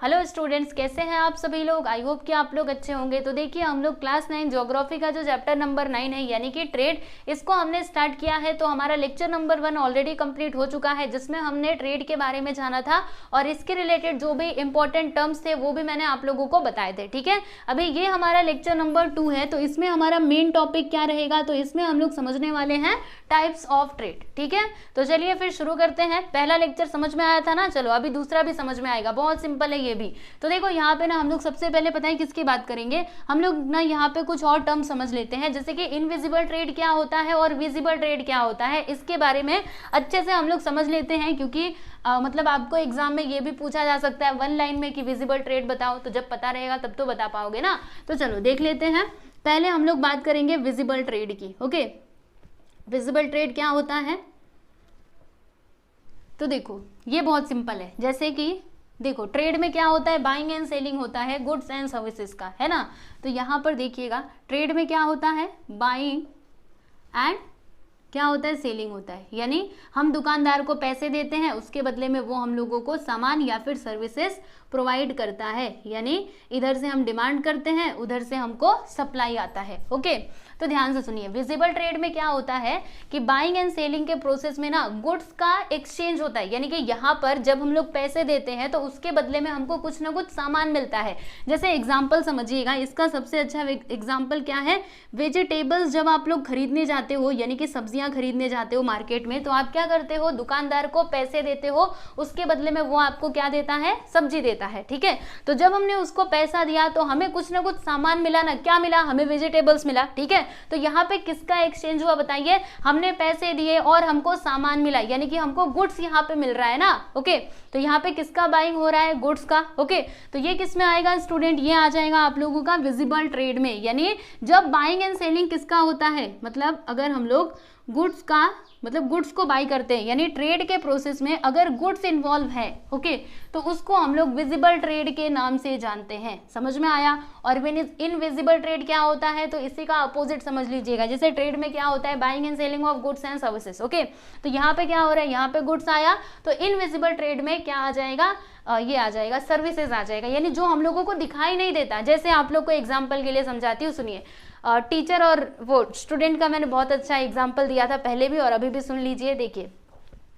Hello students, कैसे हैं आप सभी लोग। आई होप कि आप लोग अच्छे होंगे। तो देखिए, हम लोग क्लास 9 ज्योग्राफी का जो चैप्टर नंबर 9 है यानी कि ट्रेड, इसको हमने स्टार्ट किया है। तो हमारा लेक्चर नंबर 1 ऑलरेडी कंप्लीट हो चुका है, जिसमें हमने ट्रेड के बारे में जाना था और इसके रिलेटेड जो भी इंपॉर्टेंट टर्म्स थे वो भी मैंने आप लोगों को बताए थे। ठीक है, अभी ये हमारा लेक्चर नंबर 2 है। तो इसमें हमारा मेन टॉपिक क्या रहेगा, तो इसमें हम लोग समझने वाले हैं टाइप्स ऑफ ट्रेड। ठीक है, तो चलिए फिर शुरू करते हैं। पहला लेक्चर समझ में आया था ना, चलो अभी दूसरा भी समझ में आएगा, बहुत सिंपल है ये भी। तो देखो यहाँ पे ना हम लोग सबसे पहले पता है किसकी बात करेंगे, हम लोग ना यहाँ पे कुछ और टर्म समझ लेते हैं, जैसे कि इनविजिबल ट्रेड क्या होता है और विजिबल ट्रेड क्या होता है, इसके बारे में अच्छे से हम लोग समझ लेते हैं। क्योंकि मतलब आपको एग्जाम में ये भी पूछा जा सकता है 1 लाइन में कि विजिबल ट्रेड बताओ, तो जब पता रहेगा तब तो बता पाओगे ना। तो चलो देख लेते हैं। पहले हम लोग बात करेंगे विजिबल ट्रेड की। ओके, विजिबल ट्रेड क्या होता है, तो देखो ये बहुत सिंपल है। जैसे कि देखो ट्रेड में क्या होता है, बाइंग एंड सेलिंग होता है गुड्स एंड सर्विसेज का, है ना। तो यहाँ पर देखिएगा ट्रेड में क्या होता है, बाइंग एंड क्या होता है, सेलिंग होता है। यानी हम दुकानदार को पैसे देते हैं, उसके बदले में वो हम लोगों को सामान या फिर सर्विसेज प्रोवाइड करता है। यानी इधर से हम डिमांड करते हैं, उधर से हमको सप्लाई आता है। ओके, तो ध्यान से सुनिए। विजिबल ट्रेड में क्या होता है कि बाइंग एंड सेलिंग के प्रोसेस में ना गुड्स का एक्सचेंज होता है। यानी कि यहाँ पर जब हम लोग पैसे देते हैं तो उसके बदले में हमको कुछ ना कुछ सामान मिलता है। जैसे एग्जांपल समझिएगा, इसका सबसे अच्छा एग्जांपल क्या है, वेजिटेबल्स जब आप लोग खरीदने जाते हो, यानी कि सब्जियां खरीदने जाते हो मार्केट में, तो आप क्या करते हो, दुकानदार को पैसे देते हो, उसके बदले में वो आपको क्या देता है, सब्जी देता है। ठीक है, तो जब हमने उसको पैसा दिया तो हमें कुछ ना कुछ सामान मिला ना, क्या मिला, हमें वेजिटेबल्स मिला। ठीक है, तो यहाँ पे किसका एक्सचेंज हुआ बताइए, हमने पैसे दिए और हमको सामान मिला, यानी कि हमको गुड्स यहाँ पे मिल रहा है ना। ओके, तो यहाँ पे किसका बाइंग हो रहा है, गुड्स का। ओके, तो ये किस में आएगा स्टूडेंट, ये आ जाएगा आप लोगों का विजिबल ट्रेड में। यानी जब बाइंग एंड सेलिंग किसका होता है, मतलब अगर हम लोग गुड्स का मतलब गुड्स को बाई करते हैं, यानी ट्रेड के प्रोसेस में अगर गुड्स इन्वॉल्व है, ओके, तो उसको हम लोग विजिबल ट्रेड के नाम से जानते हैं। समझ में आया। और इनविजिबल ट्रेड क्या होता है, तो इसी का अपोजिट समझ लीजिएगा। जैसे ट्रेड में क्या होता है, buying and selling of goods and services. Okay, तो यहाँ पे क्या हो रहा है, यहाँ पे गुड्स आया, तो इनविजिबल ट्रेड में क्या आ जाएगा, ये आ जाएगा सर्विसेज आ जाएगा, यानी जो हम लोगों को दिखाई नहीं देता। जैसे आप लोग को एग्जाम्पल के लिए समझाती हूँ, सुनिए। टीचर और वो स्टूडेंट का मैंने बहुत अच्छा एग्जाम्पल दिया था पहले भी और अभी भी सुन लीजिए। देखिए,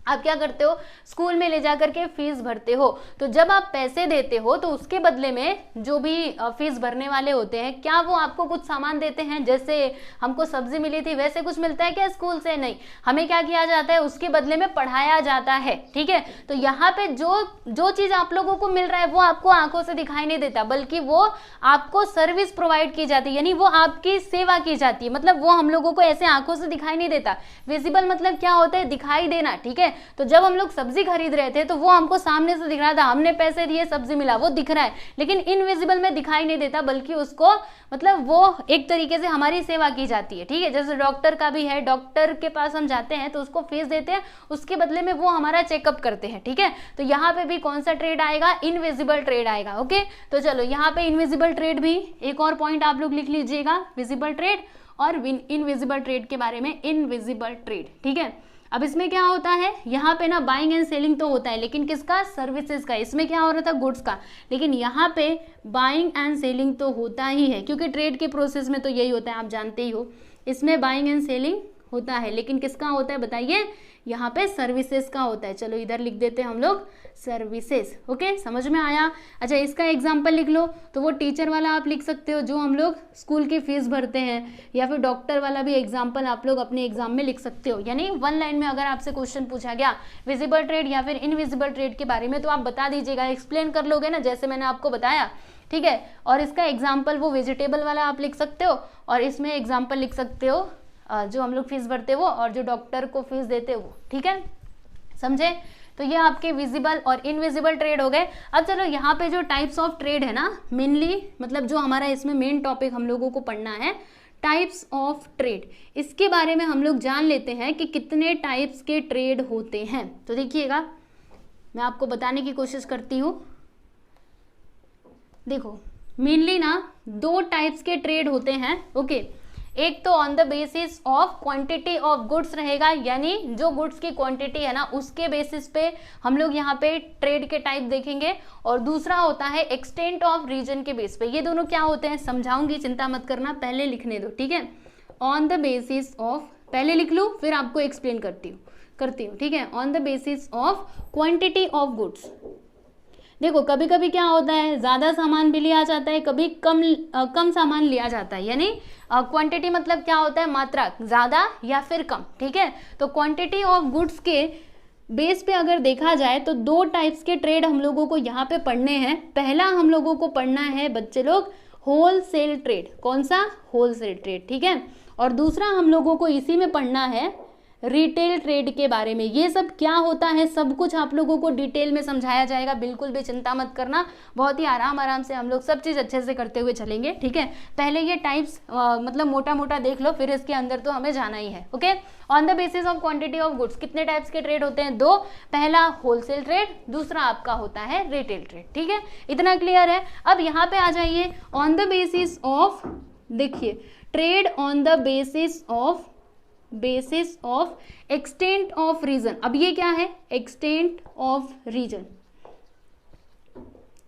आप क्या करते हो, स्कूल में ले जाकर के फीस भरते हो, तो जब आप पैसे देते हो तो उसके बदले में जो भी फीस भरने वाले होते हैं, क्या वो आपको कुछ सामान देते हैं। जैसे हमको सब्जी मिली थी वैसे कुछ मिलता है क्या स्कूल से, नहीं, हमें क्या किया जाता है, उसके बदले में पढ़ाया जाता है। ठीक है, तो यहाँ पे जो चीज आप लोगों को मिल रहा है वो आपको आंखों से दिखाई नहीं देता, बल्कि वो आपको सर्विस प्रोवाइड की जाती है, यानी वो आपकी सेवा की जाती है। मतलब वो हम लोगों को ऐसे आंखों से दिखाई नहीं देता। विजिबल मतलब क्या होता है, दिखाई देना। ठीक है, तो जब हम लोग सब्जी खरीद रहे थे तो वो हमको सामने से दिख रहा था, हमने पैसे दिए सब्जी मिला, वो दिख रहा है, लेकिन इनविजिबल में दिखाई नहीं देता, बल्कि उसको मतलब वो एक तरीके से हमारी सेवा की जाती है। ठीक है, जैसे डॉक्टर का भी है, डॉक्टर के पास हम जाते हैं तो उसको फीस देते हैं, उसके बदले में वो हमारा चेकअप करते हैं। ठीक है, तो यहाँ पे भी कौन सा ट्रेड आएगा, इनविजिबल ट्रेड आएगा। ओके, तो चलो यहाँ पे इनविजिबल ट्रेड भी एक और पॉइंट आप लोग लिख लीजिएगा, विजिबल ट्रेड और इनविजिबल ट्रेड के बारे में। इनविजिबल ट्रेड, ठीक है। अब इसमें क्या होता है, यहाँ पे ना बाइंग एंड सेलिंग तो होता है, लेकिन किसका, सर्विसेज का। इसमें क्या हो रहा था, गुड्स का, लेकिन यहाँ पे बाइंग एंड सेलिंग तो होता ही है, क्योंकि ट्रेड के प्रोसेस में तो यही होता है, आप जानते ही हो। इसमें बाइंग एंड सेलिंग होता है, लेकिन किसका होता है बताइए, यहाँ पे सर्विसेज का होता है। चलो इधर लिख देते हैं हम लोग सर्विसेज। ओके, समझ में आया। अच्छा, इसका एग्जांपल लिख लो, तो वो टीचर वाला आप लिख सकते हो जो हम लोग स्कूल की फीस भरते हैं, या फिर डॉक्टर वाला भी एग्जांपल आप लोग अपने एग्जाम में लिख सकते हो। यानी 1 लाइन में अगर आपसे क्वेश्चन पूछा गया विजिबल ट्रेड या फिर इनविजिबल ट्रेड के बारे में, तो आप बता दीजिएगा, एक्सप्लेन कर लोगे ना, जैसे मैंने आपको बताया। ठीक है, और इसका एग्जाम्पल वो वेजिटेबल वाला आप लिख सकते हो, और इसमें एग्जाम्पल लिख सकते हो जो हम लोग फीस भरते हो और जो डॉक्टर को फीस देते हो। ठीक है, समझे। तो ये आपके विजिबल और इनविजिबल ट्रेड हो गए। अब चलो यहाँ पे जो टाइप्स ऑफ ट्रेड है ना, मेनली मतलब जो हमारा इसमें मेन टॉपिक हम लोगों को पढ़ना है, टाइप्स ऑफ ट्रेड, इसके बारे में हम लोग जान लेते हैं कि कितने टाइप्स के ट्रेड होते हैं। तो देखिएगा, मैं आपको बताने की कोशिश करती हूँ। देखो, मेनली ना 2 टाइप्स के ट्रेड होते हैं। ओके, एक तो on the basis of quantity of goods रहेगा, यानी जो गुड्स की क्वांटिटी है ना उसके बेसिस पे हम लोग यहाँ पे ट्रेड के टाइप देखेंगे, और दूसरा होता है एक्सटेंट ऑफ रीजन के बेस पे। ये दोनों क्या होते हैं समझाऊंगी, चिंता मत करना, पहले लिखने दो, ठीक है। ऑन द बेसिस ऑफ, पहले लिख लूँ फिर आपको एक्सप्लेन करती हूँ, ठीक है। On the basis of quantity of goods. देखो कभी कभी क्या होता है, ज़्यादा सामान भी लिया जाता है, कभी कम सामान लिया जाता है, यानी क्वांटिटी मतलब क्या होता है, मात्रा, ज़्यादा या फिर कम, ठीक है। तो क्वांटिटी ऑफ गुड्स के बेस पे अगर देखा जाए तो दो टाइप्स के ट्रेड हम लोगों को यहाँ पे पढ़ने हैं। पहला हम लोगों को पढ़ना है बच्चे लोग होलसेल ट्रेड। कौन सा? होलसेल ट्रेड, ठीक है। और दूसरा हम लोगों को इसी में पढ़ना है रिटेल ट्रेड के बारे में। ये सब क्या होता है सब कुछ आप लोगों को डिटेल में समझाया जाएगा, बिल्कुल भी चिंता मत करना, बहुत ही आराम से हम लोग सब चीज़ अच्छे से करते हुए चलेंगे, ठीक है। पहले ये टाइप्स मतलब मोटा मोटा देख लो, फिर इसके अंदर तो हमें जाना ही है, okay. On the basis of quantity of goods कितने टाइप्स के ट्रेड होते हैं? दो, पहला होलसेल ट्रेड, दूसरा आपका होता है रिटेल ट्रेड, ठीक है। इतना क्लियर है। अब यहाँ पे आ जाइए, ऑन द बेसिस ऑफ, देखिए trade on the basis of extent of region. अब ये क्या है? Extent of region.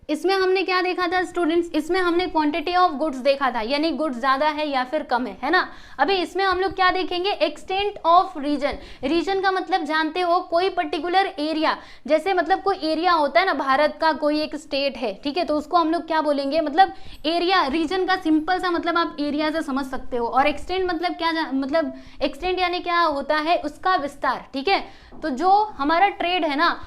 इसमें हमने क्या देखा था स्टूडेंट्स? इसमें हमने क्वांटिटी ऑफ गुड्स देखा था, यानी गुड्स ज्यादा है या फिर कम है ना। अभी इसमें हम लोग क्या देखेंगे? Extent of reason. रीजन का मतलब जानते हो, कोई पर्टिकुलर एरिया, जैसे मतलब कोई एरिया होता है ना, भारत का कोई एक स्टेट है, ठीक है, तो उसको हम लोग क्या बोलेंगे? मतलब एरिया। रीजन का सिंपल सा मतलब आप एरिया से समझ सकते हो। और एक्सटेंट मतलब क्या, मतलब एक्सटेंट यानी क्या होता है? उसका विस्तार, ठीक है। तो जो हमारा ट्रेड है ना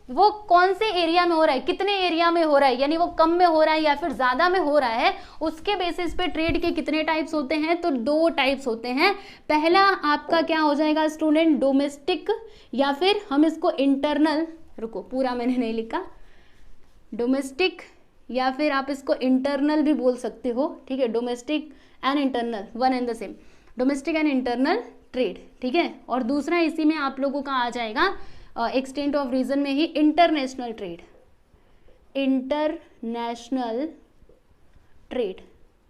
वो कौन से एरिया में हो रहा है, कितने एरिया में हो रहा है, यानी वो कम में हो रहा है या फिर ज्यादा में हो रहा है, उसके बेसिस पे ट्रेड के कितने टाइप्स होते हैं? तो दो टाइप्स होते हैं। पहला आपका क्या हो जाएगा स्टूडेंट? डोमेस्टिक, या फिर हम इसको इंटरनल, रुको पूरा मैंने नहीं लिखा, डोमेस्टिक या फिर आप इसको इंटरनल भी बोल सकते हो, ठीक है। Domestic and internal one and the same, domestic and internal trade, ठीक है। और दूसरा इसी में आप लोगों का आ जाएगा एक्सटेंट ऑफ रीजन में ही इंटरनेशनल ट्रेड, इंटरनेशनल ट्रेड।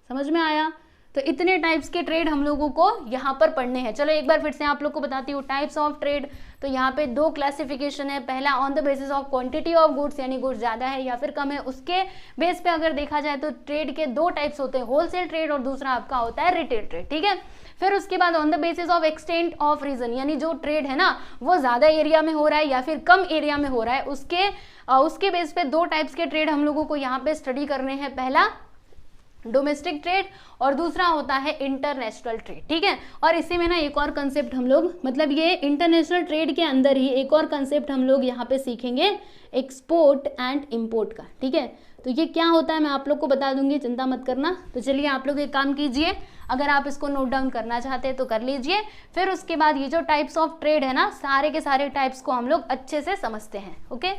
समझ में आया? तो इतने टाइप्स के ट्रेड हम लोगों को यहाँ पर पढ़ने हैं। चलो एक बार फिर से आप लोग को बताती हूँ टाइप्स ऑफ ट्रेड। तो यहाँ पे दो क्लासिफिकेशन है। पहला on the basis of quantity of goods, यानी गुड्स ज्यादा है या फिर कम है, उसके बेस पे अगर देखा जाए तो ट्रेड के दो टाइप्स होते हैं, होलसेल ट्रेड और दूसरा आपका होता है रिटेल ट्रेड, ठीक है। फिर उसके बाद on the basis of extent of region, यानी जो ट्रेड है ना वो ज्यादा एरिया में हो रहा है या फिर कम एरिया में हो रहा है, उसके बेस पे दो टाइप्स के ट्रेड हम लोगों को यहाँ पे स्टडी करने हैं। पहला डोमेस्टिक ट्रेड और दूसरा होता है इंटरनेशनल ट्रेड, ठीक है। और इसी में ना एक और कंसेप्ट हम लोग, मतलब ये इंटरनेशनल ट्रेड के अंदर ही एक और कंसेप्ट हम लोग यहाँ पे सीखेंगे, एक्सपोर्ट एंड इंपोर्ट का, ठीक है। तो ये क्या होता है मैं आप लोग को बता दूंगी, चिंता मत करना। तो चलिए आप लोग एक काम कीजिए, अगर आप इसको नोट डाउन करना चाहते हैं तो कर लीजिए। फिर उसके बाद ये जो टाइप्स ऑफ ट्रेड है ना, सारे के सारे टाइप्स को हम लोग अच्छे से समझते हैं, ओके।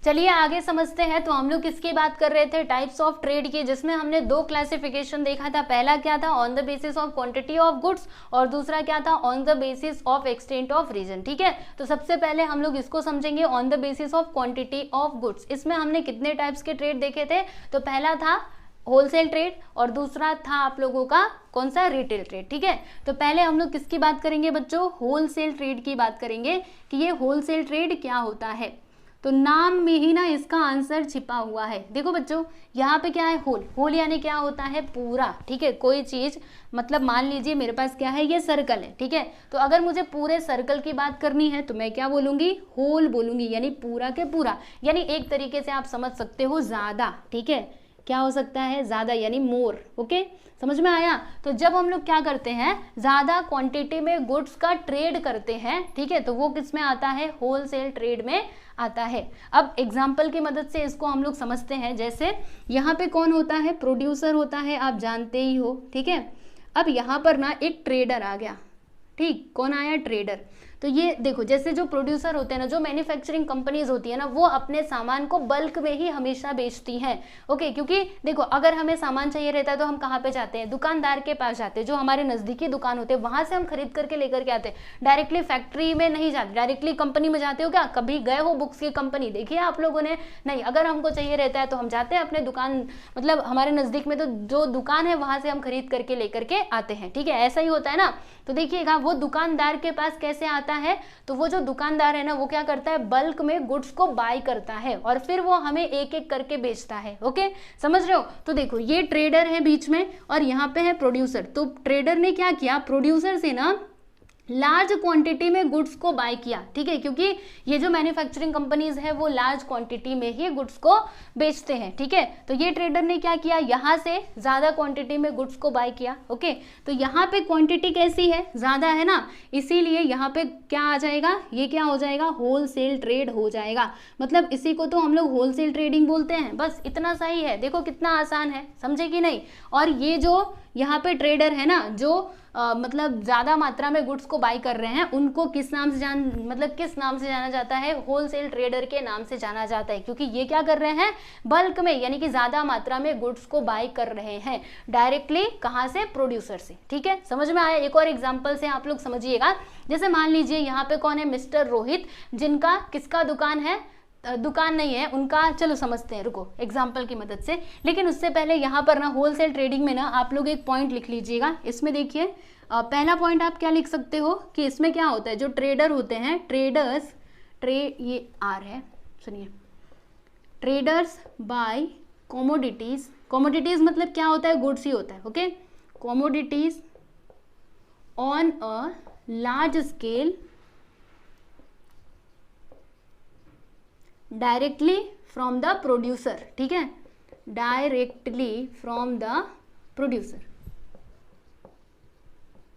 चलिए आगे समझते हैं। तो हम लोग किसकी बात कर रहे थे? टाइप्स ऑफ ट्रेड की, जिसमें हमने दो क्लासिफिकेशन देखा था। पहला क्या था? On the basis of quantity of goods, और दूसरा क्या था? On the basis of extent of region, ठीक है। तो सबसे पहले हम लोग इसको समझेंगे, on the basis of quantity of goods. इसमें हमने कितने टाइप्स के ट्रेड देखे थे? तो पहला था होलसेल ट्रेड और दूसरा था आप लोगों का कौन सा? रिटेल ट्रेड, ठीक है। तो पहले हम लोग किसकी बात करेंगे बच्चों? होलसेल ट्रेड की बात करेंगे कि ये होलसेल ट्रेड क्या होता है। तो नाम में ही ना इसका आंसर छिपा हुआ है। देखो बच्चों यहाँ पे क्या है? होल। होल यानी क्या होता है? पूरा, ठीक है। कोई चीज, मतलब मान लीजिए मेरे पास क्या है? ये सर्कल है, ठीक है। तो अगर मुझे पूरे सर्कल की बात करनी है तो मैं क्या बोलूंगी? होल बोलूंगी, यानी पूरा के पूरा। यानी एक तरीके से आप समझ सकते हो ज्यादा, ठीक है। क्या हो सकता है? ज्यादा, यानी मोर, ओके। समझ में आया? तो जब हम लोग क्या करते हैं, ज्यादा क्वांटिटी में गुड्स का ट्रेड करते हैं, ठीक है, तो वो किस में आता है? होलसेल ट्रेड में आता है। अब एग्जाम्पल की मदद से इसको हम लोग समझते हैं। जैसे यहाँ पे कौन होता है? प्रोड्यूसर होता है, आप जानते ही हो, ठीक है। अब यहाँ पर ना एक ट्रेडर आ गया, ठीक। कौन आया? ट्रेडर। तो ये देखो, जैसे जो प्रोड्यूसर होते हैं ना, जो मैन्युफैक्चरिंग कंपनीज होती है ना, वो अपने सामान को बल्क में ही हमेशा बेचती हैं। ओके, क्योंकि देखो अगर हमें सामान चाहिए रहता है तो हम कहाँ पे जाते हैं, दुकानदार के पास जाते हैं, जो हमारे नजदीकी दुकान होते हैं वहां से हम खरीद करके लेकर के आते हैं, डायरेक्टली फैक्ट्री में नहीं जाते। डायरेक्टली कंपनी में जाते हो क्या, कभी गए हो बुक्स की कंपनी देखिए आप लोगों ने? नहीं। अगर हमको चाहिए रहता है तो हम जाते हैं अपने दुकान, मतलब हमारे नजदीक में तो जो दुकान है वहां से हम खरीद करके लेकर के आते हैं। ठीक है, ऐसा ही होता है ना। तो देखिएगा वो दुकानदार के पास कैसे आता है, तो वो जो दुकानदार है ना वो क्या करता है, बल्क में गुड्स को बाय करता है और फिर वो हमें एक एक करके बेचता है। ओके, समझ रहे हो? तो देखो ये ट्रेडर है बीच में और यहाँ पे है प्रोड्यूसर। तो ट्रेडर ने क्या किया, प्रोड्यूसर से ना लार्ज क्वांटिटी में गुड्स को बाय किया। ठीक है, क्योंकि ये जो मैन्युफैक्चरिंग कंपनीज है वो लार्ज क्वांटिटी में ही गुड्स को बेचते हैं। ठीक है, तो ये ट्रेडर ने क्या किया, यहाँ से ज्यादा क्वांटिटी में गुड्स को बाय किया। ओके, तो यहाँ पे क्वांटिटी कैसी है, ज्यादा है ना, इसीलिए यहाँ पे क्या आ जाएगा, ये क्या हो जाएगा, होलसेल ट्रेड हो जाएगा। मतलब इसी को तो हम लोग होलसेल ट्रेडिंग बोलते हैं। बस इतना सही है, देखो कितना आसान है, समझे कि नहीं? और ये जो यहाँ पे ट्रेडर है ना, जो मतलब ज्यादा मात्रा में गुड्स को बाय कर रहे हैं, उनको किस नाम से किस नाम से जाना जाता है, होलसेल ट्रेडर के नाम से जाना जाता है। क्योंकि ये क्या कर रहे हैं, बल्क में, यानी कि ज्यादा मात्रा में गुड्स को बाय कर रहे हैं डायरेक्टली, कहाँ से, प्रोड्यूसर से। ठीक है, समझ में आया? एक और एग्जांपल से आप लोग समझिएगा। जैसे मान लीजिए यहाँ पे कौन है, मिस्टर रोहित, जिनका किसका दुकान है, दुकान नहीं है उनका, चलो समझते हैं, रुको एग्जाम्पल की मदद से। लेकिन उससे पहले यहाँ पर ना होलसेल ट्रेडिंग में ना आप लोग एक पॉइंट लिख लीजिएगा। इसमें देखिए पहला पॉइंट आप क्या लिख सकते हो कि इसमें क्या होता है, जो ट्रेडर होते हैं, ट्रेडर्स, ये आर है, सुनिए, ट्रेडर्स बाय कमोडिटीज। कमोडिटीज मतलब क्या होता है, गुड्स ही होता है। Okay, commodities on a large scale directly from the producer. ठीक है, directly from the producer,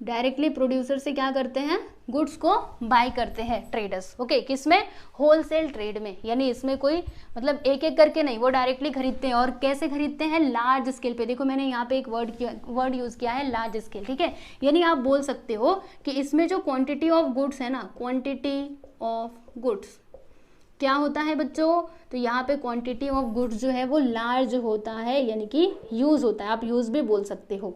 directly producer से क्या करते हैं, गुड्स को बाय करते हैं ट्रेडर्स। ओके, किसमें, होलसेल ट्रेड में, यानी इसमें कोई मतलब एक एक करके नहीं, वो डायरेक्टली खरीदते हैं। और कैसे खरीदते हैं, लार्ज स्केल पे। देखो मैंने यहाँ पे एक वर्ड यूज किया है, लार्ज स्केल। ठीक है, यानी आप बोल सकते हो कि इसमें जो क्वांटिटी ऑफ गुड्स है ना, क्वांटिटी ऑफ गुड्स क्या होता है बच्चों, तो यहाँ पे क्वांटिटी ऑफ गुड्स जो है वो लार्ज होता है, यानी कि यूज होता है, आप यूज भी बोल सकते हो।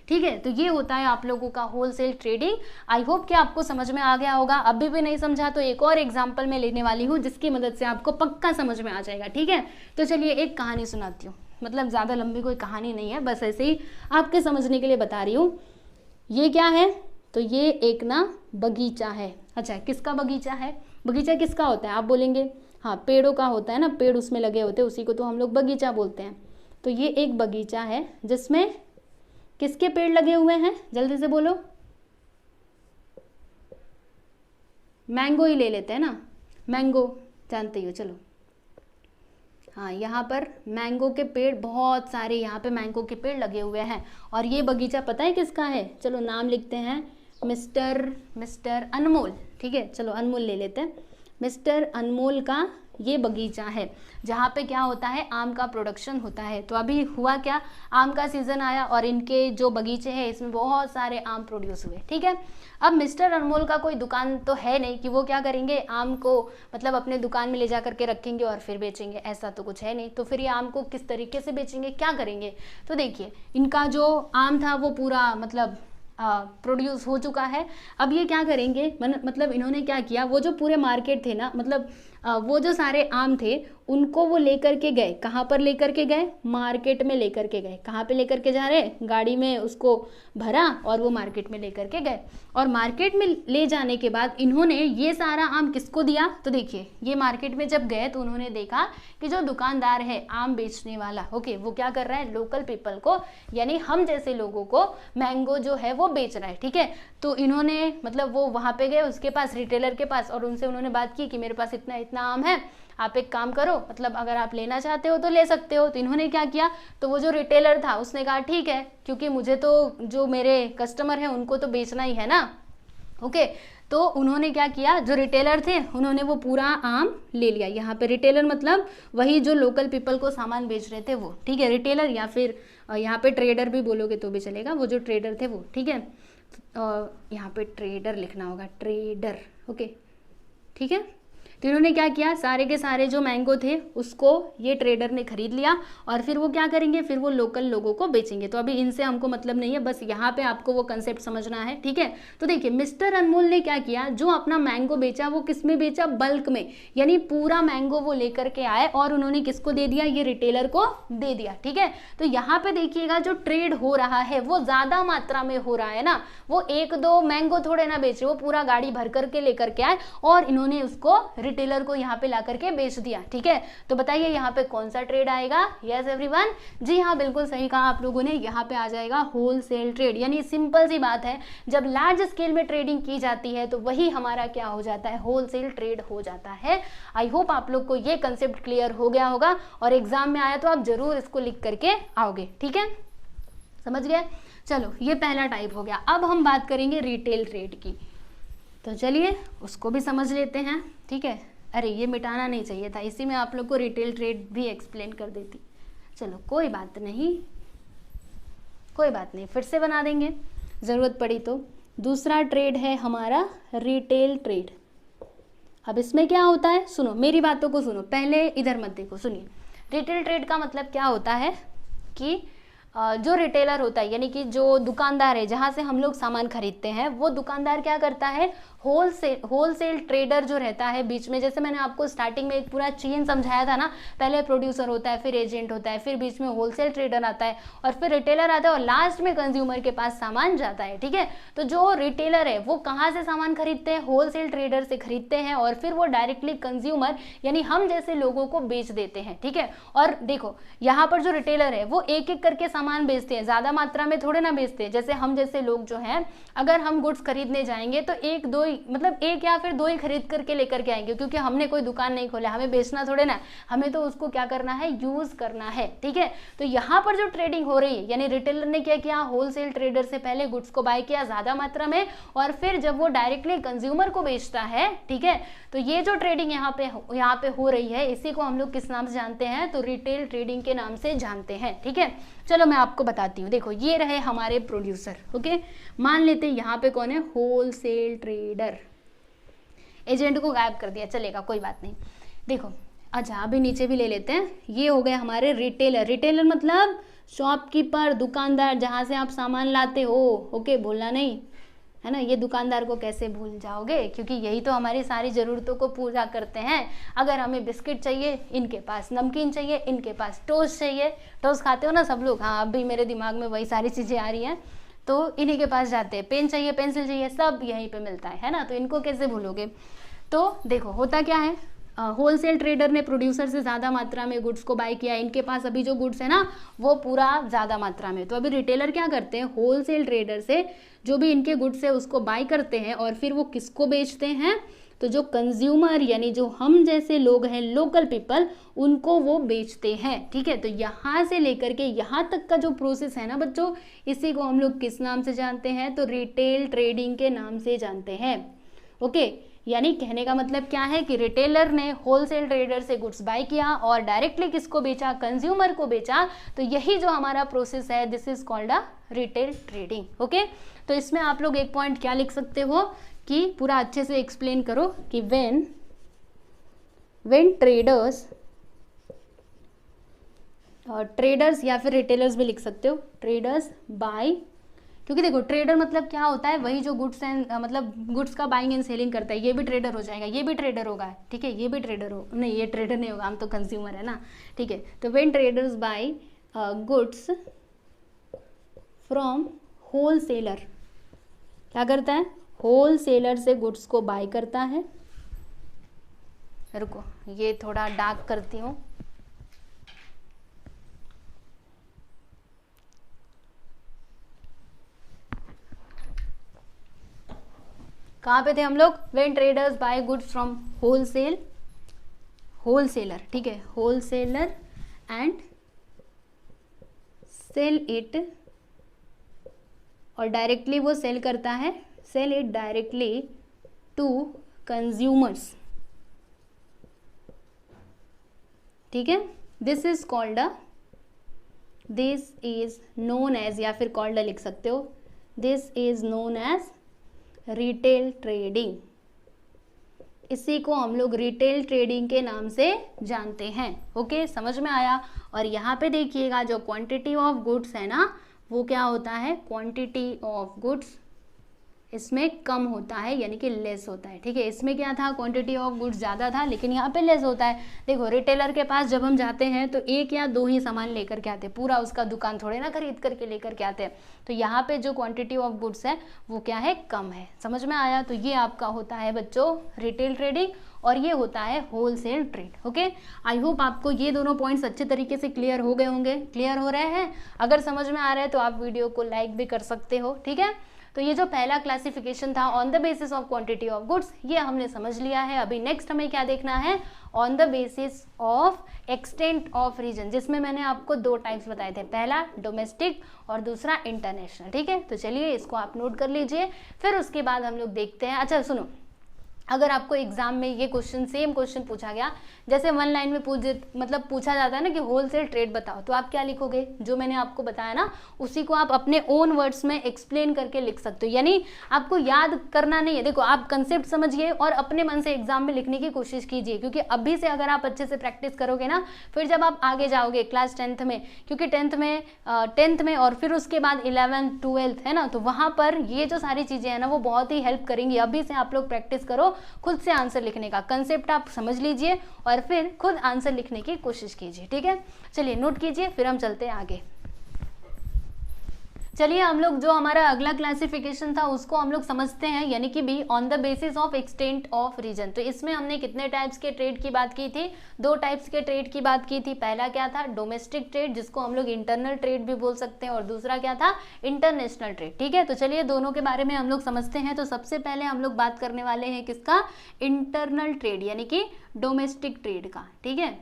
ठीक है, तो ये होता है आप लोगों का होलसेल ट्रेडिंग। आई होप कि आपको समझ में आ गया होगा। अभी भी नहीं समझा तो एक और एग्जांपल मैं लेने वाली हूँ जिसकी मदद से आपको पक्का समझ में आ जाएगा। ठीक है, तो चलिए एक कहानी सुनाती हूँ, मतलब ज़्यादा लंबी कोई कहानी नहीं है, बस ऐसे ही आपके समझने के लिए बता रही हूँ। ये क्या है, तो ये एक ना बगीचा है। अच्छा, किसका बगीचा है, बगीचा किसका होता है आप बोलेंगे, हाँ पेड़ों का होता है ना, पेड़ उसमें लगे होते हैं, उसी को तो हम लोग बगीचा बोलते हैं। तो ये एक बगीचा है जिसमें किसके पेड़ लगे हुए हैं, जल्दी से बोलो, मैंगो ही ले लेते हैं ना, मैंगो जानते ही हो, चलो हाँ, यहाँ पर मैंगो के पेड़ बहुत सारे, यहाँ पे मैंगो के पेड़ लगे हुए हैं। और ये बगीचा पता है किसका है, चलो नाम लिखते हैं, मिस्टर अनमोल। ठीक है, चलो अनमोल ले लेते हैं। मिस्टर अनमोल का ये बगीचा है जहाँ पे क्या होता है, आम का प्रोडक्शन होता है। तो अभी हुआ क्या, आम का सीजन आया और इनके जो बगीचे हैं इसमें बहुत सारे आम प्रोड्यूस हुए। ठीक है, अब मिस्टर अनमोल का कोई दुकान तो है नहीं कि वो क्या करेंगे, आम को मतलब अपने दुकान में ले जा करके रखेंगे और फिर बेचेंगे, ऐसा तो कुछ है नहीं। तो फिर ये आम को किस तरीके से बेचेंगे, क्या करेंगे, तो देखिए इनका जो आम था वो पूरा मतलब प्रोड्यूस हो चुका है। अब ये क्या करेंगे, मतलब इन्होंने क्या किया, वो जो पूरे मार्केट थे ना, मतलब वो जो सारे आम थे उनको वो लेकर के गए, कहाँ पर लेकर के गए, मार्केट में लेकर के गए। कहाँ पे लेकर के जा रहे, गाड़ी में उसको भरा और वो मार्केट में लेकर के गए। और मार्केट में ले जाने के बाद इन्होंने ये सारा आम किसको दिया, तो देखिए ये मार्केट में जब गए तो उन्होंने देखा कि जो दुकानदार है आम बेचने वाला, ओके, वो क्या कर रहा है, लोकल पीपल को, यानी हम जैसे लोगों को मैंगो जो है वो बेच रहा है। ठीक है, तो इन्होंने मतलब वो वहाँ पे गए उसके पास, रिटेलर के पास, और उनसे उन्होंने बात की कि मेरे पास इतना इतना आम है, आप एक काम करो, मतलब अगर आप लेना चाहते हो तो ले सकते हो। तो इन्होंने क्या किया, तो वो जो रिटेलर था उसने कहा ठीक है, क्योंकि मुझे तो जो मेरे कस्टमर हैं उनको तो बेचना ही है ना। ओके, तो उन्होंने क्या किया, जो रिटेलर थे उन्होंने वो पूरा आम ले लिया। यहाँ पे रिटेलर मतलब वही जो लोकल पीपल को सामान बेच रहे थे वो। ठीक है, रिटेलर या फिर यहाँ पे ट्रेडर भी बोलोगे तो भी चलेगा, वो जो ट्रेडर थे वो। ठीक है, यहाँ पे ट्रेडर लिखना होगा, ट्रेडर, ओके, ठीक है। तो इन्होंने क्या किया, सारे के सारे जो मैंगो थे उसको ये ट्रेडर ने खरीद लिया और फिर वो क्या करेंगे, फिर वो लोकल लोगों को बेचेंगे। तो अभी इनसे हमको मतलब नहीं है, बस यहाँ पे आपको वो कंसेप्ट समझना है, ठीक है। तो देखिए मिस्टर अनमोल ने क्या किया, जो अपना मैंगो बेचा वो किस में बेचा, बल्क में, यानी पूरा मैंगो वो लेकर के आए और उन्होंने किसको दे दिया, ये रिटेलर को दे दिया, ठीक है। तो यहाँ पे देखिएगा जो ट्रेड हो रहा है वो ज्यादा मात्रा में हो रहा है ना, वो एक दो मैंगो थोड़े ना बेच रहे, वो पूरा गाड़ी भर करके लेकर के आए और इन्होंने उसको रिटेलर को यहाँ पे ला करके बेच दिया, ठीक है। तो बताइए यहाँ पे कौन सा ट्रेड आएगा, यस एवरीवन, जी हाँ बिल्कुल सही कहा आप लोगों ने, यहाँ पे आ जाएगा होलसेल ट्रेड। यानी सिंपल सी बात है, जब लार्ज स्केल में ट्रेडिंग की जाती है तो वही हमारा क्या हो जाता है, होलसेल ट्रेड हो जाता है। आई होप आप लोग को ये कंसेप्ट क्लियर हो गया होगा और एग्जाम में आया तो आप जरूर इसको लिख करके आओगे, ठीक है, समझ गए। चलो ये पहला टाइप हो गया। अब हम बात करेंगे रिटेल ट्रेड की, तो चलिए उसको भी समझ लेते हैं, ठीक है। अरे ये मिटाना नहीं चाहिए था, इसी में आप लोग को रिटेल ट्रेड भी एक्सप्लेन कर देती। चलो कोई बात नहीं, कोई बात नहीं, फिर से बना देंगे ज़रूरत पड़ी तो। दूसरा ट्रेड है हमारा रिटेल ट्रेड। अब इसमें क्या होता है, सुनो मेरी बातों को सुनो, पहले इधर मत देखो, सुनिए। रिटेल ट्रेड का मतलब क्या होता है कि जो रिटेलर होता है, यानी कि जो दुकानदार है जहाँ से हम लोग सामान खरीदते हैं, वो दुकानदार क्या करता है, होलसेल ट्रेडर जो रहता है बीच में, जैसे मैंने आपको स्टार्टिंग में एक पूरा चेन समझाया था ना, पहले प्रोड्यूसर होता है, फिर एजेंट होता है, फिर बीच में होलसेल ट्रेडर आता है और फिर रिटेलर आता है और लास्ट में कंज्यूमर के पास सामान जाता है, ठीक है। तो जो रिटेलर है वो कहाँ से सामान खरीदते हैं, होलसेल ट्रेडर से खरीदते हैं और फिर वो डायरेक्टली कंज्यूमर यानी हम जैसे लोगों को बेच देते हैं, ठीक है। और देखो यहाँ पर जो रिटेलर है वो एक एक करके सामान बेचते हैं, ज्यादा मात्रा में थोड़े ना बेचते हैं। जैसे हम जैसे लोग जो हैं, अगर हम गुड्स खरीदने जाएंगे तो एक दो ही, मतलब एक या फिर दो ही खरीद करके लेकर के आएंगे, क्योंकि हमने कोई दुकान नहीं खोला, हमें बेचना थोड़े ना, हमें तो उसको क्या करना है, यूज करना है, ठीक है। तो यहाँ पर जो ट्रेडिंग हो रही है, यानी रिटेलर ने क्या किया, होलसेल ट्रेडर से पहले गुड्स को बाय किया ज्यादा मात्रा में और फिर जब वो डायरेक्टली कंज्यूमर को बेचता है, ठीक है। तो ये जो ट्रेडिंग यहाँ पे हो रही है, इसी को हम लोग किस नाम से जानते हैं, तो रिटेल ट्रेडिंग के नाम से जानते हैं, ठीक है। चलो मैं आपको बताती हूँ, देखो ये रहे हमारे प्रोड्यूसर, ओके। मान लेते हैं यहाँ पे कौन है, होलसेल ट्रेडर। एजेंट को गायब कर दिया, चलेगा कोई बात नहीं। देखो अच्छा अभी नीचे भी ले लेते हैं, ये हो गए हमारे रिटेलर। रिटेलर मतलब शॉपकीपर, दुकानदार, जहाँ से आप सामान लाते हो, ओके, भूलना नहीं है ना। ये दुकानदार को कैसे भूल जाओगे, क्योंकि यही तो हमारी सारी ज़रूरतों को पूरा करते हैं। अगर हमें बिस्किट चाहिए, इनके पास नमकीन चाहिए, इनके पास टोस्ट चाहिए, टोस्ट खाते हो ना सब लोग, हाँ अभी मेरे दिमाग में वही सारी चीज़ें आ रही हैं, तो इन्हीं के पास जाते हैं। पेन चाहिए, पेंसिल चाहिए, सब यहीं पे मिलता है ना, तो इनको कैसे भूलोगे। तो देखो होता क्या है, होलसेल ट्रेडर ने प्रोड्यूसर से ज़्यादा मात्रा में गुड्स को बाय किया, इनके पास अभी जो गुड्स है ना वो पूरा ज़्यादा मात्रा में। तो अभी रिटेलर क्या करते हैं, होलसेल ट्रेडर से जो भी इनके गुड्स है उसको बाय करते हैं और फिर वो किसको बेचते हैं, तो जो कंज्यूमर यानी जो हम जैसे लोग हैं, लोकल पीपल, उनको वो बेचते हैं, ठीक है। तो यहाँ से लेकर के यहाँ तक का जो प्रोसेस है ना बच्चों, इसी को हम लोग किस नाम से जानते हैं, तो रिटेल ट्रेडिंग के नाम से जानते हैं, ओके। यानी कहने का मतलब क्या है कि रिटेलर ने होलसेल ट्रेडर से गुड्स बाय किया और डायरेक्टली किसको बेचा, कंज्यूमर को बेचा। तो यही जो हमारा प्रोसेस है, this is called a retail trading, okay. तो इसमें आप लोग एक पॉइंट क्या लिख सकते हो कि पूरा अच्छे से एक्सप्लेन करो कि व्हेन ट्रेडर्स या फिर रिटेलर्स भी लिख सकते हो, ट्रेडर्स बाय, क्योंकि देखो ट्रेडर मतलब क्या होता है, वही जो गुड्स एंड मतलब गुड्स का बाइंग एंड सेलिंग करता है। ये भी ट्रेडर हो जाएगा, ये भी ट्रेडर होगा, ठीक है, ये भी ट्रेडर हो, नहीं ये ट्रेडर नहीं होगा, हम तो कंज्यूमर है ना, ठीक है। तो when traders buy goods from wholesaler, क्या करता है, होलसेलर से गुड्स को बाय करता है। रुको ये थोड़ा डार्क करती हूँ, कहाँ पे थे हम लोग, when traders buy goods from wholesaler, ठीक है, होलसेलर एंड सेल इट, और डायरेक्टली वो सेल करता है, sell it directly to consumers, ठीक है। दिस इज नोन एज, या फिर कॉल्ड लिख सकते हो, this is known as retail trading. इसी को हम लोग रिटेल ट्रेडिंग के नाम से जानते हैं। ओके, समझ में आया। और यहाँ पे देखिएगा जो क्वांटिटी ऑफ गुड्स है ना, वो क्या होता है, क्वांटिटी ऑफ गुड्स इसमें कम होता है, यानी कि लेस होता है। ठीक है, इसमें क्या था, क्वांटिटी ऑफ गुड्स ज़्यादा था, लेकिन यहाँ पे लेस होता है। देखो रिटेलर के पास जब हम जाते हैं तो एक या दो ही सामान लेकर के आते हैं, पूरा उसका दुकान थोड़े ना खरीद करके लेकर के आते हैं। तो यहाँ पे जो क्वांटिटी ऑफ गुड्स है वो क्या है, कम है। समझ में आया। तो ये आपका होता है बच्चों रिटेल ट्रेडिंग और ये होता है wholesale trade. Okay, I hope आपको ये दोनों पॉइंट्स अच्छे तरीके से क्लियर हो गए होंगे। क्लियर हो रहे हैं? अगर समझ में आ रहा है तो आप वीडियो को लाइक भी कर सकते हो। ठीक है, तो ये जो पहला क्लासिफिकेशन था on the basis of quantity of goods, ये हमने समझ लिया है। अभी नेक्स्ट हमें क्या देखना है, on the basis of extent of region, जिसमें मैंने आपको दो टाइप्स बताए थे, पहला डोमेस्टिक और दूसरा इंटरनेशनल। ठीक है, तो चलिए इसको आप नोट कर लीजिए, फिर उसके बाद हम लोग देखते हैं। अच्छा सुनो, अगर आपको एग्जाम में ये क्वेश्चन सेम क्वेश्चन पूछा गया, जैसे वन लाइन में पूछा जाता है ना कि होलसेल ट्रेड बताओ, तो आप क्या लिखोगे, जो मैंने आपको बताया ना उसी को आप अपने ओन वर्ड्स में एक्सप्लेन करके लिख सकते हो। यानी आपको याद करना नहीं है, देखो आप कंसेप्ट समझिए और अपने मन से एग्जाम में लिखने की कोशिश कीजिए, क्योंकि अभी से अगर आप अच्छे से प्रैक्टिस करोगे ना, फिर जब आप आगे जाओगे क्लास 10th में, क्योंकि 10th में और फिर उसके बाद 11th 12th है ना, तो वहाँ पर ये जो सारी चीज़ें हैं ना वो बहुत ही हेल्प करेंगी। अभी से आप लोग प्रैक्टिस करो खुद से आंसर लिखने का, कंसेप्ट आप समझ लीजिए और फिर खुद आंसर लिखने की कोशिश कीजिए। ठीक है, चलिए नोट कीजिए, फिर हम चलते हैं आगे। चलिए हम लोग जो हमारा अगला क्लासिफिकेशन था उसको हम लोग समझते हैं, यानी कि भी on the basis of extent of region. तो इसमें हमने कितने टाइप्स के ट्रेड की बात की थी, दो टाइप्स के ट्रेड की बात की थी। पहला क्या था, डोमेस्टिक ट्रेड, जिसको हम लोग इंटरनल ट्रेड भी बोल सकते हैं, और दूसरा क्या था, इंटरनेशनल ट्रेड। ठीक है, तो चलिए दोनों के बारे में हम लोग समझते हैं। तो सबसे पहले हम लोग बात करने वाले हैं किसका, इंटरनल ट्रेड, यानी कि डोमेस्टिक ट्रेड का। ठीक है,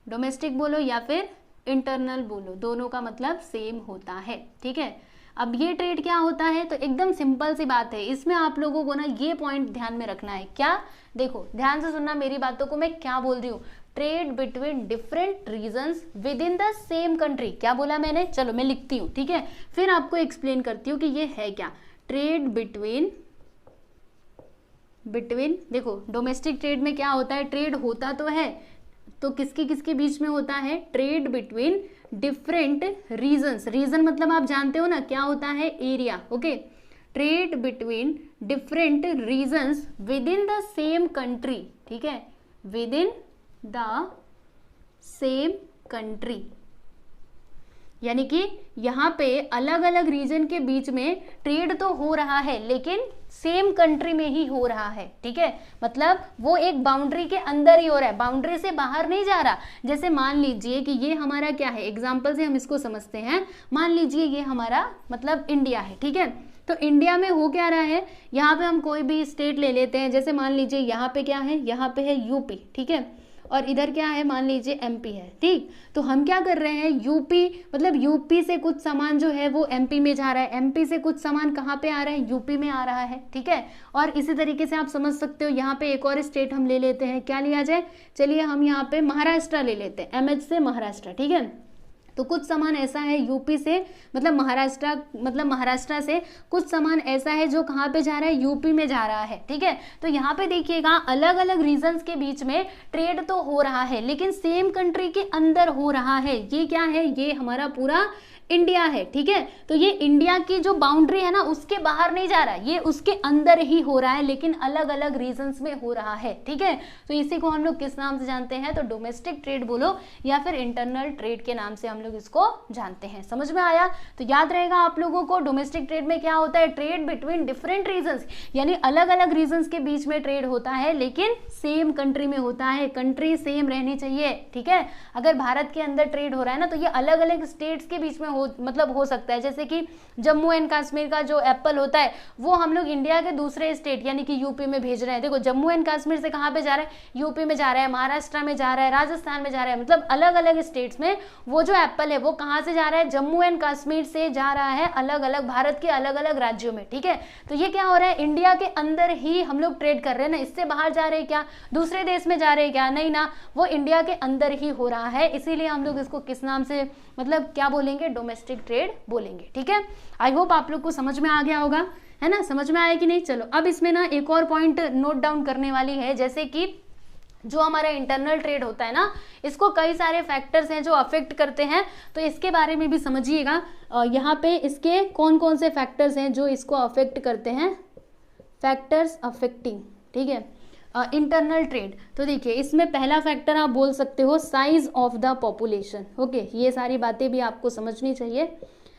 डोमेस्टिक बोलो या फिर इंटरनल बोलो, दोनों का मतलब सेम होता है। ठीक है, अब ये ट्रेड क्या होता है, तो एकदम सिंपल सी बात है, इसमें आप लोगों को ना ये पॉइंट ध्यान में रखना है। क्या, देखो ध्यान से सुनना मेरी बातों को, मैं क्या बोल रही हूँ, trade between different regions within the same country. क्या बोला मैंने, चलो मैं लिखती हूँ। ठीक है, फिर आपको एक्सप्लेन करती हूँ कि ये है क्या, ट्रेड बिटवीन, देखो डोमेस्टिक ट्रेड में क्या होता है, ट्रेड होता तो है, तो किसके किसके बीच में होता है, trade between different regions. Region मतलब आप जानते हो ना क्या होता है, area. Okay, trade between different regions within the same country. ठीक है, within the same country, यानी कि यहाँ पे अलग अलग रीजन के बीच में ट्रेड तो हो रहा है लेकिन सेम कंट्री में ही हो रहा है। ठीक है, मतलब वो एक बाउंड्री के अंदर ही हो रहा है, बाउंड्री से बाहर नहीं जा रहा। जैसे मान लीजिए कि ये हमारा क्या है, एग्जाम्पल से हम इसको समझते हैं। मान लीजिए ये हमारा मतलब इंडिया है। ठीक है, तो इंडिया में हो क्या रहा है, यहाँ पे हम कोई भी स्टेट ले लेते हैं, जैसे मान लीजिए यहाँ पे क्या है, यहाँ पे है यूपी। ठीक है, और इधर क्या है, मान लीजिए एमपी है। ठीक, तो हम क्या कर रहे हैं, यूपी मतलब यूपी से कुछ सामान जो है वो एमपी में जा रहा है, एमपी से कुछ सामान कहाँ पे आ रहा है, यूपी में आ रहा है। ठीक है, और इसी तरीके से आप समझ सकते हो, यहाँ पे एक और स्टेट हम ले लेते हैं, क्या लिया जाए, चलिए हम यहाँ पे महाराष्ट्र ले लेते हैं, एमएच से महाराष्ट्र। ठीक है, तो कुछ सामान ऐसा है यूपी से मतलब महाराष्ट्र से कुछ सामान ऐसा है जो कहाँ पे जा रहा है, यूपी में जा रहा है। ठीक है, तो यहाँ पे देखिएगा अलग अलग रीजन्स के बीच में ट्रेड तो हो रहा है लेकिन सेम कंट्री के अंदर हो रहा है। ये क्या है, ये हमारा पूरा इंडिया है। ठीक है, तो ये इंडिया की जो बाउंड्री है ना उसके बाहर नहीं जा रहा, ये उसके अंदर ही हो रहा है लेकिन अलग अलग रीजन्स में हो रहा है। ठीक है, तो इसी को हम लोग किस नाम से जानते हैं, तो डोमेस्टिक ट्रेड बोलो या फिर इंटरनल ट्रेड के नाम से हम लोग इसको जानते हैं। समझ में आया, तो याद रहेगा आप लोगों को, डोमेस्टिक ट्रेड में क्या होता है, ट्रेड बिटवीन डिफरेंट रीजन्स, यानी अलग अलग रीजन्स के बीच में ट्रेड होता है लेकिन सेम कंट्री में होता है, कंट्री सेम रहनी चाहिए। ठीक है, अगर भारत के अंदर ट्रेड हो रहा है ना, तो ये अलग अलग स्टेट्स के बीच में हो सकता है। जैसे कि जम्मू एंड कश्मीर का जो एप्पल होता है वो हम लोग इंडिया के दूसरे स्टेट यानी कि यूपी में भेज रहे हैं। देखो जम्मू एंड कश्मीर से कहाँ पे जा रहा है, यूपी में जा रहा है, महाराष्ट्र में जा रहा है, राजस्थान में जा रहा है, मतलब अलग अलग स्टेट्स में वो जो एप्पल है वो कहाँ से जा रहा है, जम्मू एंड कश्मीर से जा रहा है अलग अलग भारत के अलग अलग राज्यों में, ठीक है। तो ये क्या हो रहा है, इंडिया के अंदर ही हम लोग ट्रेड कर रहे हैं ना, इससे बाहर जा रहे हैं क्या, दूसरे देश में जा रहे हैं क्या, नहीं ना, वो इंडिया के अंदर ही हो रहा है, इसीलिए हम लोग इसको किस नाम से मतलब क्या बोलेंगे, डोमेस्टिक ट्रेड बोलेंगे, ठीक है। आई होप आप लोग को समझ में आ गया होगा, है ना, समझ में आया कि नहीं। चलो अब इसमें ना एक और पॉइंट नोट डाउन करने वाली है, जैसे कि जो हमारा इंटरनल ट्रेड होता है ना, इसको कई सारे फैक्टर्स हैं जो अफेक्ट करते हैं, तो इसके बारे में भी समझिएगा। यहाँ पे इसके कौन कौन से फैक्टर्स हैं जो इसको अफेक्ट करते हैं, फैक्टर्स अफेक्टिंग, ठीक है, इंटरनल ट्रेड। तो देखिए इसमें पहला फैक्टर आप बोल सकते हो size of the population, okay, ये सारी बातें भी आपको समझनी चाहिए।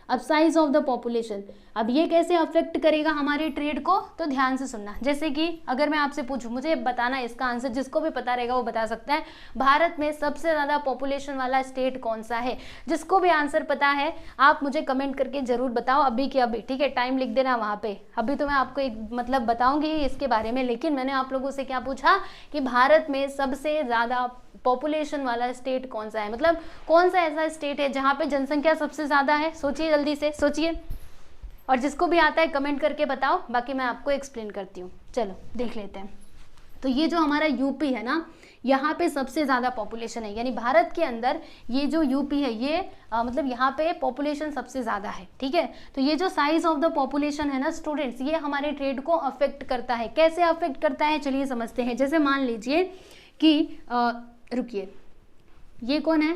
अब साइज ऑफ द पॉपुलेशन, अब ये कैसे अफेक्ट करेगा हमारे ट्रेड को, तो ध्यान से सुनना। जैसे कि अगर मैं आपसे पूछूं, मुझे बताना इसका आंसर, जिसको भी पता रहेगा वो बता सकता है, भारत में सबसे ज्यादा पॉपुलेशन वाला स्टेट कौन सा है, जिसको भी आंसर पता है आप मुझे कमेंट करके जरूर बताओ अभी के अभी, ठीक है, टाइम लिख देना वहां पे। अभी तो मैं आपको एक मतलब बताऊंगी इसके बारे में, लेकिन मैंने आप लोगों से क्या पूछा कि भारत में सबसे ज्यादा पॉपुलेशन वाला स्टेट कौन सा है, मतलब कौन सा ऐसा स्टेट है जहां पे जनसंख्या सबसे ज्यादा है, सोचिए, जल्दी से सोचिए, और जिसको भी आता है कमेंट करके बताओ, बाकी मैं आपको एक्सप्लेन करती हूँ। चलो देख लेते हैं। तो ये जो हमारा यूपी है ना, यहाँ पे सबसे ज्यादा पॉपुलेशन है, यानी भारत के अंदर ये जो यूपी है ये मतलब यहाँ पे पॉपुलेशन सबसे ज्यादा है, ठीक है। तो ये जो साइज ऑफ द पॉपुलेशन है ना स्टूडेंट्स, ये हमारे ट्रेड को अफेक्ट करता है। कैसे अफेक्ट करता है चलिए समझते हैं। जैसे मान लीजिए कि रुकिए, ये कौन है,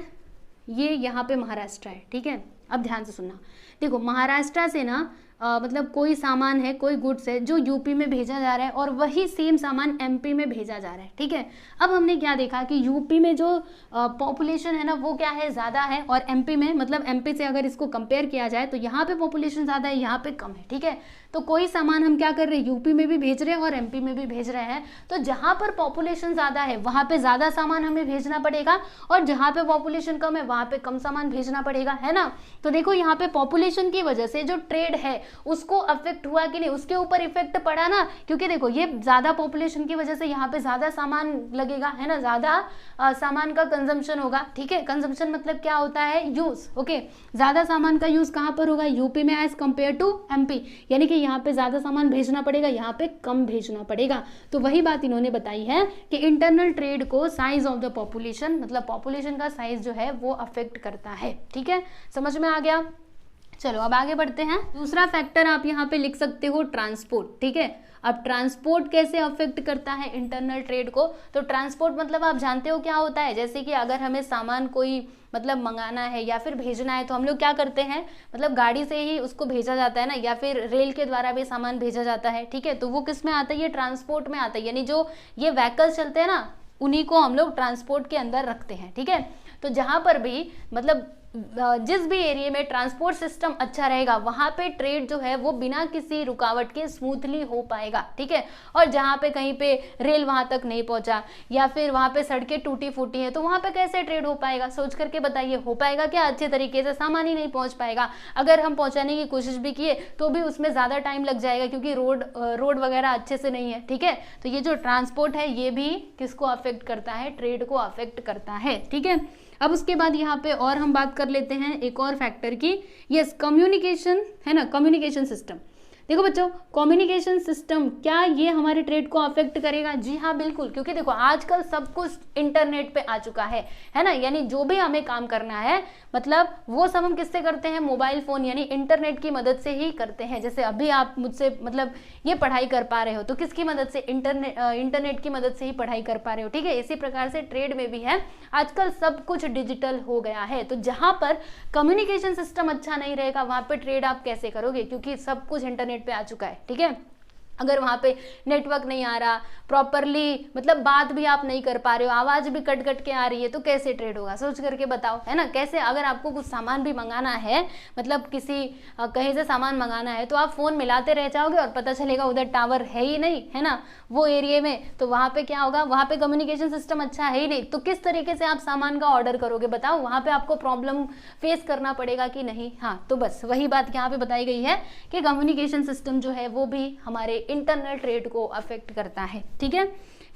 ये यहाँ पे महाराष्ट्र है, ठीक है। अब ध्यान से सुनना, देखो महाराष्ट्र से ना मतलब कोई सामान है, कोई गुड्स है जो यूपी में भेजा जा रहा है और वही सेम सामान एमपी में भेजा जा रहा है, ठीक है। अब हमने क्या देखा कि यूपी में जो पॉपुलेशन है ना वो क्या है, ज़्यादा है, और एमपी में मतलब एमपी से अगर इसको कंपेयर किया जाए तो यहाँ पे पॉपुलेशन ज़्यादा है, यहाँ पे कम है, ठीक है। तो कोई सामान हम क्या कर रहे हैं, यूपी में भी भेज रहे हैं और एमपी में भी भेज रहे हैं, तो जहाँ पर पॉपुलेशन ज़्यादा है वहाँ पे ज़्यादा सामान हमें भेजना पड़ेगा, और जहाँ पे पॉपुलेशन कम है वहाँ पे कम सामान भेजना पड़ेगा, है ना। तो देखो यहाँ पे पॉपुलेशन की वजह से जो ट्रेड है उसको अफेक्ट हुआ कि नहीं, उसके ऊपर इफेक्ट पड़ा ना, क्योंकि देखो ये ज्यादा पॉपुलेशन की वजह से यहाँ पे ज्यादा सामान लगेगा, है ना, ज्यादा सामान का कंजम्पशन होगा, ठीक है। कंजम्पशन मतलब क्या होता है, यूज, ओके। ज्यादा सामान का यूज कहाँ पर होगा, यूपी में एज कंपेयर टू एमपी, यानी कि यहाँ पे ज्यादा सामान भेजना पड़ेगा, यहाँ पे कम भेजना पड़ेगा। तो वही बात इन्होंने बताई है कि इंटरनल ट्रेड को साइज ऑफ द पॉपुलेशन, मतलब पॉपुलेशन का साइज जो है वो अफेक्ट करता है, ठीक है, समझ में आ गया। चलो अब आगे बढ़ते हैं। दूसरा फैक्टर आप यहाँ पे लिख सकते हो ट्रांसपोर्ट, ठीक है। अब ट्रांसपोर्ट कैसे अफेक्ट करता है इंटरनल ट्रेड को, तो ट्रांसपोर्ट मतलब आप जानते हो क्या होता है, जैसे कि अगर हमें सामान कोई मतलब मंगाना है या फिर भेजना है तो हम लोग क्या करते हैं, मतलब गाड़ी से ही उसको भेजा जाता है ना, या फिर रेल के द्वारा भी सामान भेजा जाता है, ठीक है। तो वो किस में आता है, ये ट्रांसपोर्ट में आता है, यानी जो ये व्हीकल्स चलते हैं ना उन्हीं को हम लोग ट्रांसपोर्ट के अंदर रखते हैं, ठीक है। तो जहाँ पर भी मतलब जिस भी एरिया में ट्रांसपोर्ट सिस्टम अच्छा रहेगा वहाँ पे ट्रेड जो है वो बिना किसी रुकावट के स्मूथली हो पाएगा, ठीक है। और जहाँ पे कहीं पे रेल वहाँ तक नहीं पहुँचा या फिर वहाँ पे सड़कें टूटी फूटी है तो वहाँ पे कैसे ट्रेड हो पाएगा, सोच करके बताइए, हो पाएगा क्या, अच्छे तरीके से सामान ही नहीं पहुँच पाएगा। अगर हम पहुँचाने की कोशिश भी किए तो भी उसमें ज़्यादा टाइम लग जाएगा क्योंकि रोड वगैरह अच्छे से नहीं है, ठीक है। तो ये जो ट्रांसपोर्ट है ये भी किसको अफेक्ट करता है, ट्रेड को अफेक्ट करता है, ठीक है। अब उसके बाद यहाँ पे और हम बात कर लेते हैं एक और फैक्टर की, यस, कम्युनिकेशन, है ना, कम्युनिकेशन सिस्टम। देखो बच्चों, कम्युनिकेशन सिस्टम क्या ये हमारे ट्रेड को अफेक्ट करेगा, जी हाँ बिल्कुल, क्योंकि देखो आजकल सब कुछ इंटरनेट पे आ चुका है ना, यानी जो भी हमें काम करना है मतलब वो सब हम किससे करते हैं, मोबाइल फोन यानी इंटरनेट की मदद से ही करते हैं। जैसे अभी आप मुझसे मतलब ये पढ़ाई कर पा रहे हो तो किसकी मदद से, इंटरनेट की मदद से ही पढ़ाई कर पा रहे हो, ठीक है। इसी प्रकार से ट्रेड में भी है, आजकल सब कुछ डिजिटल हो गया है, तो जहां पर कम्युनिकेशन सिस्टम अच्छा नहीं रहेगा वहां पे ट्रेड आप कैसे करोगे, क्योंकि सब कुछ इंटरनेट पे आ चुका है, ठीक है। अगर वहाँ पे नेटवर्क नहीं आ रहा प्रॉपरली, मतलब बात भी आप नहीं कर पा रहे हो, आवाज भी कट कट के आ रही है, तो कैसे ट्रेड होगा, सोच करके बताओ, है ना। कैसे, अगर आपको कुछ सामान भी मंगाना है, मतलब किसी कहीं से सामान मंगाना है तो आप फोन मिलाते रह जाओगे और पता चलेगा उधर टावर है ही नहीं, है ना, वो एरिया में, तो वहाँ पे क्या होगा, वहाँ पे कम्युनिकेशन सिस्टम अच्छा है ही नहीं, तो किस तरीके से आप सामान का ऑर्डर करोगे बताओ, वहाँ पे आपको प्रॉब्लम फेस करना पड़ेगा कि नहीं। हाँ, तो बस वही बात यहाँ पे बताई गई है कि कम्युनिकेशन सिस्टम जो है वो भी हमारे इंटरनल ट्रेड को अफेक्ट करता है, ठीक है।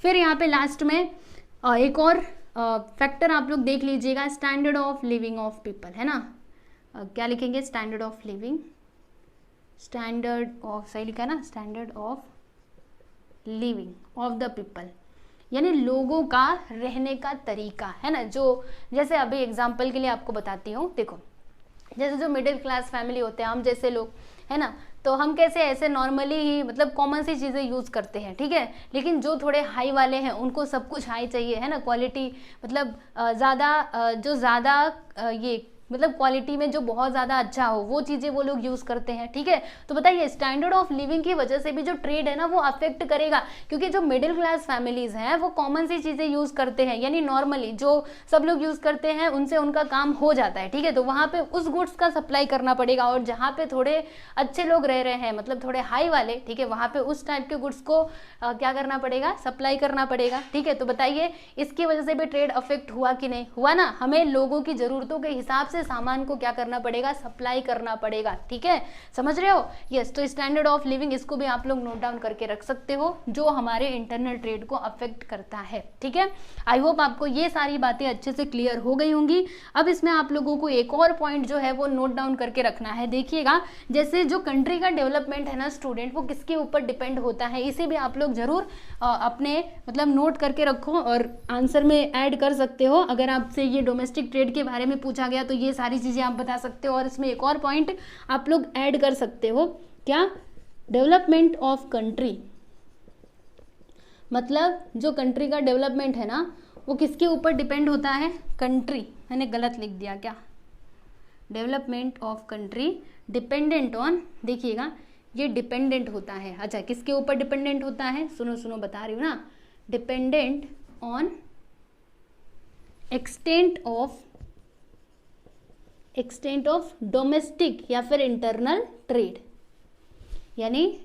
फिर यहाँ पे लास्ट में एक और फैक्टर आप लोग देख लीजिएगा, standard of living of people, है ना। क्या लिखेंगे, standard of living, standard of, सही लिखा ना, standard of living of the people, यानी लोगों का रहने का तरीका, है ना। जो जैसे अभी एग्जाम्पल के लिए आपको बताती हूँ, देखो जैसे जो मिडिल क्लास फैमिली होते हैं, हम जैसे लोग, है ना, तो हम कैसे ऐसे नॉर्मली ही मतलब कॉमन सी चीज़ें यूज़ करते हैं, ठीक है। लेकिन जो थोड़े हाई वाले हैं उनको सब कुछ हाई चाहिए, है ना, क्वालिटी, मतलब ज़्यादा जो ज़्यादा ये मतलब क्वालिटी में जो बहुत ज़्यादा अच्छा हो वो चीज़ें वो लोग यूज़ करते हैं, ठीक है। तो बताइए स्टैंडर्ड ऑफ लिविंग की वजह से भी जो ट्रेड है ना वो अफेक्ट करेगा, क्योंकि जो मिडिल क्लास फैमिलीज हैं वो कॉमन सी चीज़ें यूज़ करते हैं, यानी नॉर्मली जो सब लोग यूज़ करते हैं उनसे उनका काम हो जाता है, ठीक है। तो वहाँ पे उस गुड्स का सप्लाई करना पड़ेगा, और जहाँ पे थोड़े अच्छे लोग रह रहे हैं, मतलब थोड़े हाई वाले, ठीक है, वहाँ पे उस टाइप के गुड्स को क्या करना पड़ेगा, सप्लाई करना पड़ेगा, ठीक है। तो बताइए इसकी वजह से भी ट्रेड अफेक्ट हुआ कि नहीं हुआ ना। हमें लोगों की ज़रूरतों के हिसाब से सामान को क्या करना पड़ेगा, सप्लाई करना पड़ेगा, ठीक है, समझ रहे हो। यस, तो स्टैंडर्ड ऑफ लिविंग इसको भी आप लोग नोट डाउन करके रख सकते हो, जो हमारे इंटरनल ट्रेड को अफेक्ट करता है, ठीक है। आई होप आपको ये सारी बातें अच्छे से क्लियर हो गई होंगी। अब इसमें आप लोगों को एक और पॉइंट जो है वो नोट डाउन करके रखना है। देखिएगा जैसे जो कंट्री का डेवलपमेंट है ना स्टूडेंट, वो किसके ऊपर डिपेंड होता है, इसे भी आप लोग जरूर अपने मतलब नोट करके रखो और आंसर में ऐड कर सकते हो। अगर आपसे ये डोमेस्टिक ट्रेड के बारे में पूछा गया तो ये सारी चीज़ें आप बता सकते हो, और इसमें एक और पॉइंट आप लोग ऐड कर सकते हो, क्या, डेवलपमेंट ऑफ कंट्री, मतलब जो कंट्री का डेवलपमेंट है ना वो किसके ऊपर डिपेंड होता है, कंट्री, मैंने गलत लिख दिया क्या, development of country dependent on, देखिएगा ये डिपेंडेंट होता है, अच्छा किसके ऊपर डिपेंडेंट होता है, सुनो सुनो बता रही हूँ ना, dependent on extent of domestic या फिर इंटरनल ट्रेड, यानी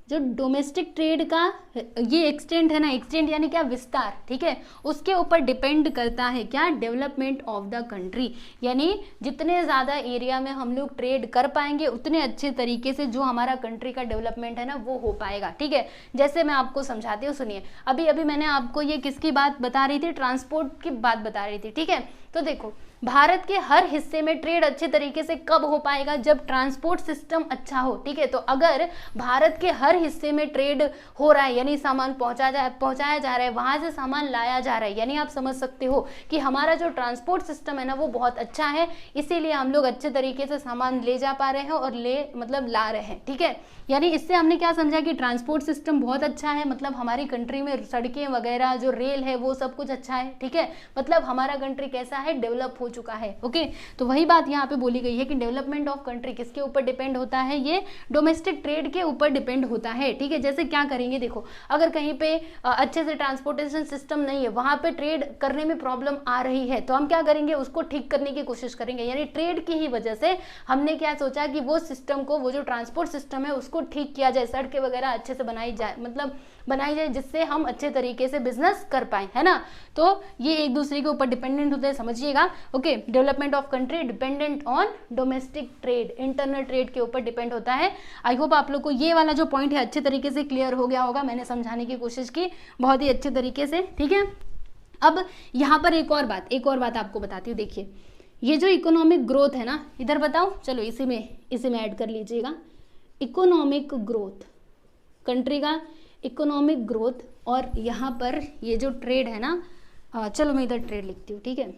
जो डोमेस्टिक ट्रेड का ये एक्सटेंट है ना, एक्सटेंट यानी क्या, विस्तार, ठीक है, उसके ऊपर डिपेंड करता है क्या, डेवलपमेंट ऑफ द कंट्री, यानी जितने ज़्यादा एरिया में हम लोग ट्रेड कर पाएंगे उतने अच्छे तरीके से जो हमारा कंट्री का डेवलपमेंट है ना वो हो पाएगा, ठीक है। जैसे मैं आपको समझाती हूँ, सुनिए, अभी अभी मैंने आपको ये किसकी बात बता रही थी, ट्रांसपोर्ट की बात बता रही थी, ठीक है। तो देखो भारत के हर हिस्से में ट्रेड अच्छे तरीके से कब हो पाएगा, जब ट्रांसपोर्ट सिस्टम अच्छा हो, ठीक है। तो अगर भारत के हर हिस्से में ट्रेड हो रहा है, यानी सामान पहुंचाया जा रहा है, वहां से सामान लाया जा रहा है, यानी आप समझ सकते हो कि हमारा जो ट्रांसपोर्ट सिस्टम है ना वो बहुत अच्छा है, इसीलिए हम लोग अच्छे तरीके से सामान ले जा पा रहे हैं और ला रहे हैं, ठीक है। यानी इससे हमने क्या समझा कि ट्रांसपोर्ट सिस्टम बहुत अच्छा है, मतलब हमारी कंट्री में सड़कें वगैरह जो रेल है वो सब कुछ अच्छा है, ठीक है, मतलब हमारा कंट्री कैसा है, डेवलप हो चुका है, ओके। तो वही बात यहाँ पे बोली गई है कि डेवलपमेंट ऑफ कंट्री किसके ऊपर डिपेंड होता है, ये डोमेस्टिक ट्रेड के ऊपर डिपेंड होता है, ठीक है। जैसे क्या करेंगे, देखो अगर कहीं पे अच्छे से ट्रांसपोर्टेशन सिस्टम नहीं है, वहां पे ट्रेड करने में प्रॉब्लम आ रही है, तो हम क्या करेंगे, उसको ठीक करने की कोशिश करेंगे, यानी ट्रेड की ही वजह से हमने क्या सोचा कि वो सिस्टम को, वो जो ट्रांसपोर्ट सिस्टम है उसको ठीक किया जाए, सड़कें वगैरह अच्छे से बनाई जाए, मतलब बनाई जाए जिससे हम अच्छे तरीके से बिजनेस कर पाए, है ना। तो ये एक दूसरे के ऊपर डिपेंडेंट होते हैं, समझिएगा, okay. Development of country dependent on domestic trade, internal trade के ऊपर डिपेंड होता है। आई होप आप लोग को ये वाला जो पॉइंट है अच्छे तरीके से क्लियर हो गया होगा, मैंने समझाने की कोशिश की बहुत ही अच्छे तरीके से, ठीक है। अब यहाँ पर एक और बात आपको बताती हूँ, देखिए ये जो इकोनॉमिक ग्रोथ है ना, इधर बताओ, चलो इसी में ऐड कर लीजिएगा, इकोनॉमिक ग्रोथ, कंट्री का इकोनॉमिक ग्रोथ, और यहाँ पर ये जो ट्रेड है ना, चलो मैं इधर ट्रेड लिखती हूँ, ठीक है,